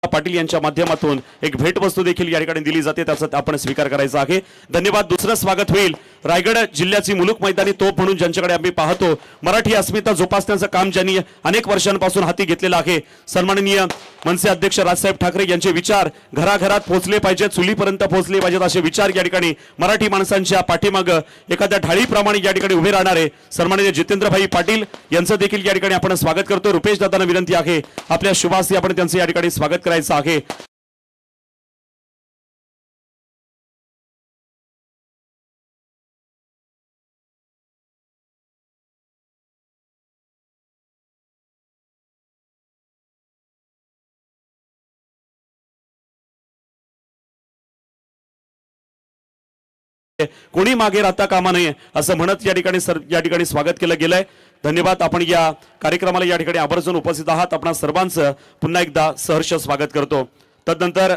पाटील यांच्या माध्यमातून एक भेटवस्तू देखील या ठिकाणी दिली जाते, त्याचा आपण स्वीकार करायचा आहे. धन्यवाद. दुसरं स्वागत होईल रायगड जिल्ह्याची मुलूक मैदानी तोप म्हणून ज्यांच्याकडे आम्ही पाहतो, मराठी अस्मिता जोपासण्याचं काम ज्यांनी अनेक वर्षांपासून हाती घेतलेलं आहे, सन्माननीय मनसे अध्यक्ष राजसाहेब ठाकरे यांचे विचार घराघरात पोहोचले पाहिजेत, चुलीपर्यंत पोहोचले पाहिजेत असे विचार या ठिकाणी मराठी माणसांच्या पाठीमागं एखाद्या ढाळीप्रमाणे या ठिकाणी उभे राहणारे सन्माननीय जितेंद्रभाई पाटील यांचं देखील या ठिकाणी आपण स्वागत करतो. रुपेश दादांना विनंती आहे आपल्या शुभास्ती आपण त्यांचं या ठिकाणी स्वागत करायचं आहे. कोणी मागे राहता कामा नये असं म्हणत या ठिकाणी स्वागत केलं गेलंय. धन्यवाद. आपण या कार्यक्रमाला या ठिकाणी आवर्जून उपस्थित आहात. आपण सर्वांचं पुन्हा एकदा सहर्ष स्वागत करतो. तदनंतर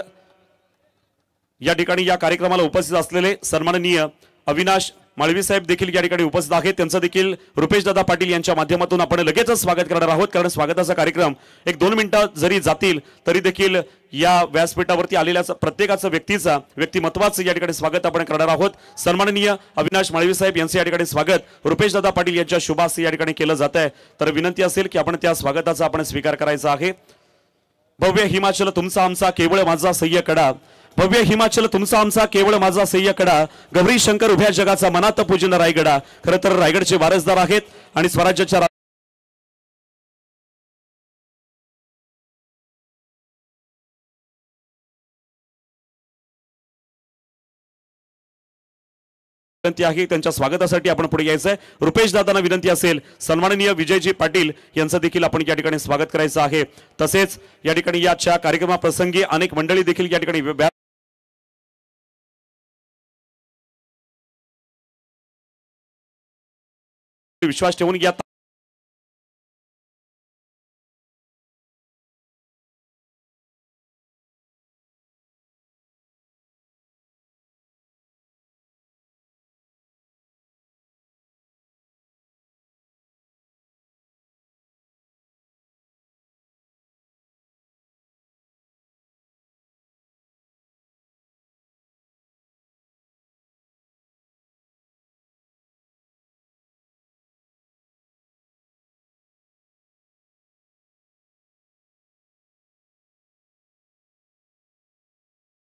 या ठिकाणी या कार्यक्रमाला उपस्थित असलेले सन्माननीय अविनाश माळवी साहेब देखील या ठिकाणी उपस्थित आहेत. त्यांचं देखील रुपेश दादा पाटील यांच्या माध्यमातून आपण लगेचच स्वागत करणार आहोत. कारण स्वागताचा कार्यक्रम 1-2 मिनिटं जरी जातील तरी देखील या व्यासपीठावरती आलेल्या प्रत्येकाचं व्यक्तिमत्वाचं या ठिकाणी स्वागत आपण करणार आहोत. सन्माननीय अविनाश माळवी साहेब यांचं या ठिकाणी स्वागत रुपेश दादा पाटील यांच्या शुभास या ठिकाणी केलं जात आहे. तर विनंती असेल की आपण त्या स्वागताचा आपण स्वीकार करायचा आहे. भव्य हिमाचल तुमचा आमचा केवळ माझा सह्य कडा, भव्य हिमाचल तुमचा आमचा केवळ माझा सह्य कडा, गौरी शंकर उभ्या जगाचा मनात पूजन रायगडा. खरं तर रायगडचे वारसदार आहेत आणि स्वराज्याच्या विनंती आहे त्यांच्या स्वागतासाठी आपण पुढे यायचंय. रुपेश दादांना विनंती असेल सन्माननीय विजयजी पाटील यांचं देखील आपण या ठिकाणी स्वागत करायचं आहे. तसेच या ठिकाणी याच्या कार्यक्रमाप्रसंगी अनेक मंडळी देखील या ठिकाणी विश्वास ठेवून या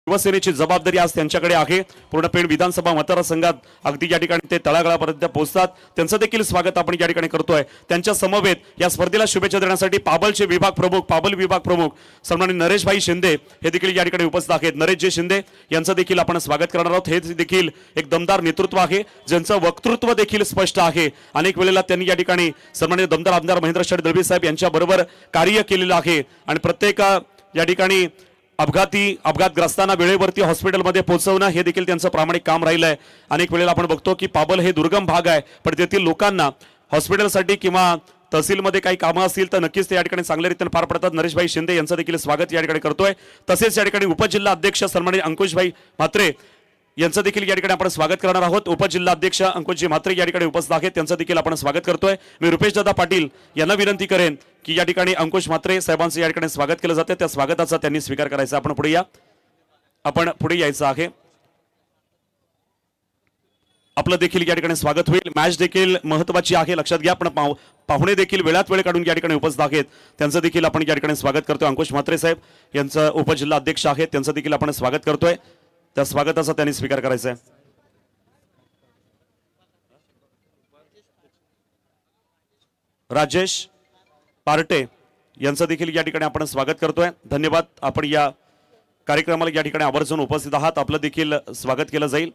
शिवसेनेची जबाबदारी आज त्यांच्याकडे आहे. पूर्ण पेण विधानसभा मतदारसंघात अगदी या ठिकाणी ते तळागाळापर्यंत पोहोचतात. त्यांचं देखील स्वागत आपण या ठिकाणी करतोय. त्यांच्या समवेत या स्पर्धेला शुभेच्छा देण्यासाठी पाबल विभाग प्रमुख सन्माननीय नरेशभाई शिंदे हे देखील या ठिकाणी उपस्थित आहेत. नरेशजी शिंदे यांचं देखील आपण स्वागत करणार आहोत. हे देखील एक दमदार नेतृत्व आहे ज्यांचं वक्तृत्व देखील स्पष्ट आहे. अनेक वेळेला त्यांनी या ठिकाणी सन्माननीय दमदार आमदार महेंद्र शेठ दळवी साहेब यांच्या बरोबर कार्य केलेलं आहे आणि प्रत्येक या ठिकाणी अपघातग्रस्तांना वेळेवरती हॉस्पिटलमध्ये पोहोचवणं हे देखील त्यांचं प्रामाणिक काम राहिलं आहे. अनेक वेळेला आपण बघतो की पाबल हे दुर्गम भाग आहे, पण तेथील लोकांना हॉस्पिटलसाठी किंवा तहसीलमध्ये काही कामं असतील तर नक्कीच ते या ठिकाणी चांगल्या रीतीने पार पडतात. नरेशभाई शिंदे यांचं देखील स्वागत या ठिकाणी करतोय. तसेच या ठिकाणी उपजिल्हा अध्यक्ष सन्माननीय अंकुशभाई म्हात्रे यांचं देखील या ठिकाणी आपण स्वागत करणार आहोत. उपजिल्हा अध्यक्ष अंकुशजी म्हात्रे या ठिकाणी उपस्थित आहेत. त्यांचं देखील आपण स्वागत करतोय. मी रुपेश दादा पाटील यांना विनंती करेन की या ठिकाणी अंकुश म्हात्रे साहेबांचं या ठिकाणी स्वागत केलं जाते. त्या स्वागताचा त्यांनी स्वीकार करायचा. आपण पुढे यायचं आहे. आपलं देखील या ठिकाणी स्वागत होईल. मॅच देखील महत्वाची आहे, लक्षात घ्या. पण पाहुणे देखील वेळात वेळ काढून या ठिकाणी उपस्थित आहेत. त्यांचं देखील आपण या ठिकाणी स्वागत करतोय. अंकुश म्हात्रे साहेब यांचं उपजिल्हा अध्यक्ष आहेत, त्यांचं देखील आपण स्वागत करतोय. त्या स्वागताचा त्यांनी स्वीकार करायचा आहे. राजेश पार्टे यांचं देखील या ठिकाणी आपण स्वागत करतोय. धन्यवाद. आपण या कार्यक्रमाला या ठिकाणी आवर्जून उपस्थित आहात. आपलं देखील स्वागत केलं जाईल.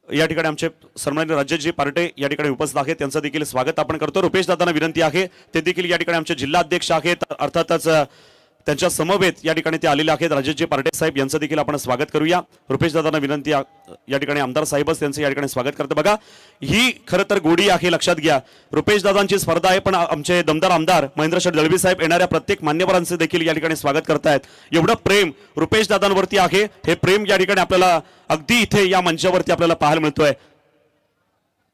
या ठिकाणी आमचे सन्माननीय राजेशजी पार्टे या ठिकाणी उपस्थित आहेत. त्यांचं देखील स्वागत आपण करतो. रुपेश दादांना विनंती आहे ते देखील या ठिकाणी आमचे जिल्हा अध्यक्ष आहेत. अर्थातच त्यांच्या समवेत या ठिकाणी ते आलेले आहेत. राजेशजी पार्टे साहेब यांचं देखील आपण स्वागत करूया. रुपेश दादांना विनंती या ठिकाणी आमदार साहेबच त्यांचं या ठिकाणी स्वागत करते. बघा, ही खरं तर गोडी आहे, लक्षात घ्या. रुपेश दादांची स्पर्धा आहे, पण आमचे दमदार आमदार महेंद्र शेठ दळवी साहेब येणाऱ्या प्रत्येक मान्यवरांचे देखील या ठिकाणी स्वागत करतायत. एवढं प्रेम रुपेश दादांवरती आहे. हे प्रेम या ठिकाणी आपल्याला अगदी इथे या मंचावरती आपल्याला पाहायला मिळतोय.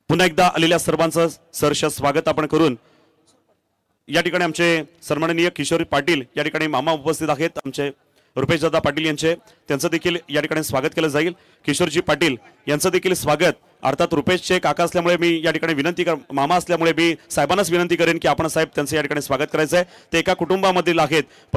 पुन्हा एकदा आलेल्या सर्वांचं सहर्ष स्वागत आपण करून या ठिकाणी आमचे सन्माननीय किशोरी पाटील या ठिकाणी मामा उपस्थित आहेत. आमचे रुपेशदादा पाटील यांचे त्यांचं देखील या ठिकाणी स्वागत केलं जाईल. किशोरजी पाटील यांचं देखील स्वागत. अर्थात रुपेशचे काका असल्यामुळे मी या ठिकाणी मामा असल्यामुळे मी साहेबांनाच विनंती करेन की आपण साहेब त्यांचं या ठिकाणी स्वागत करायचं आहे. ते एका कुटुंबामधील आहेत.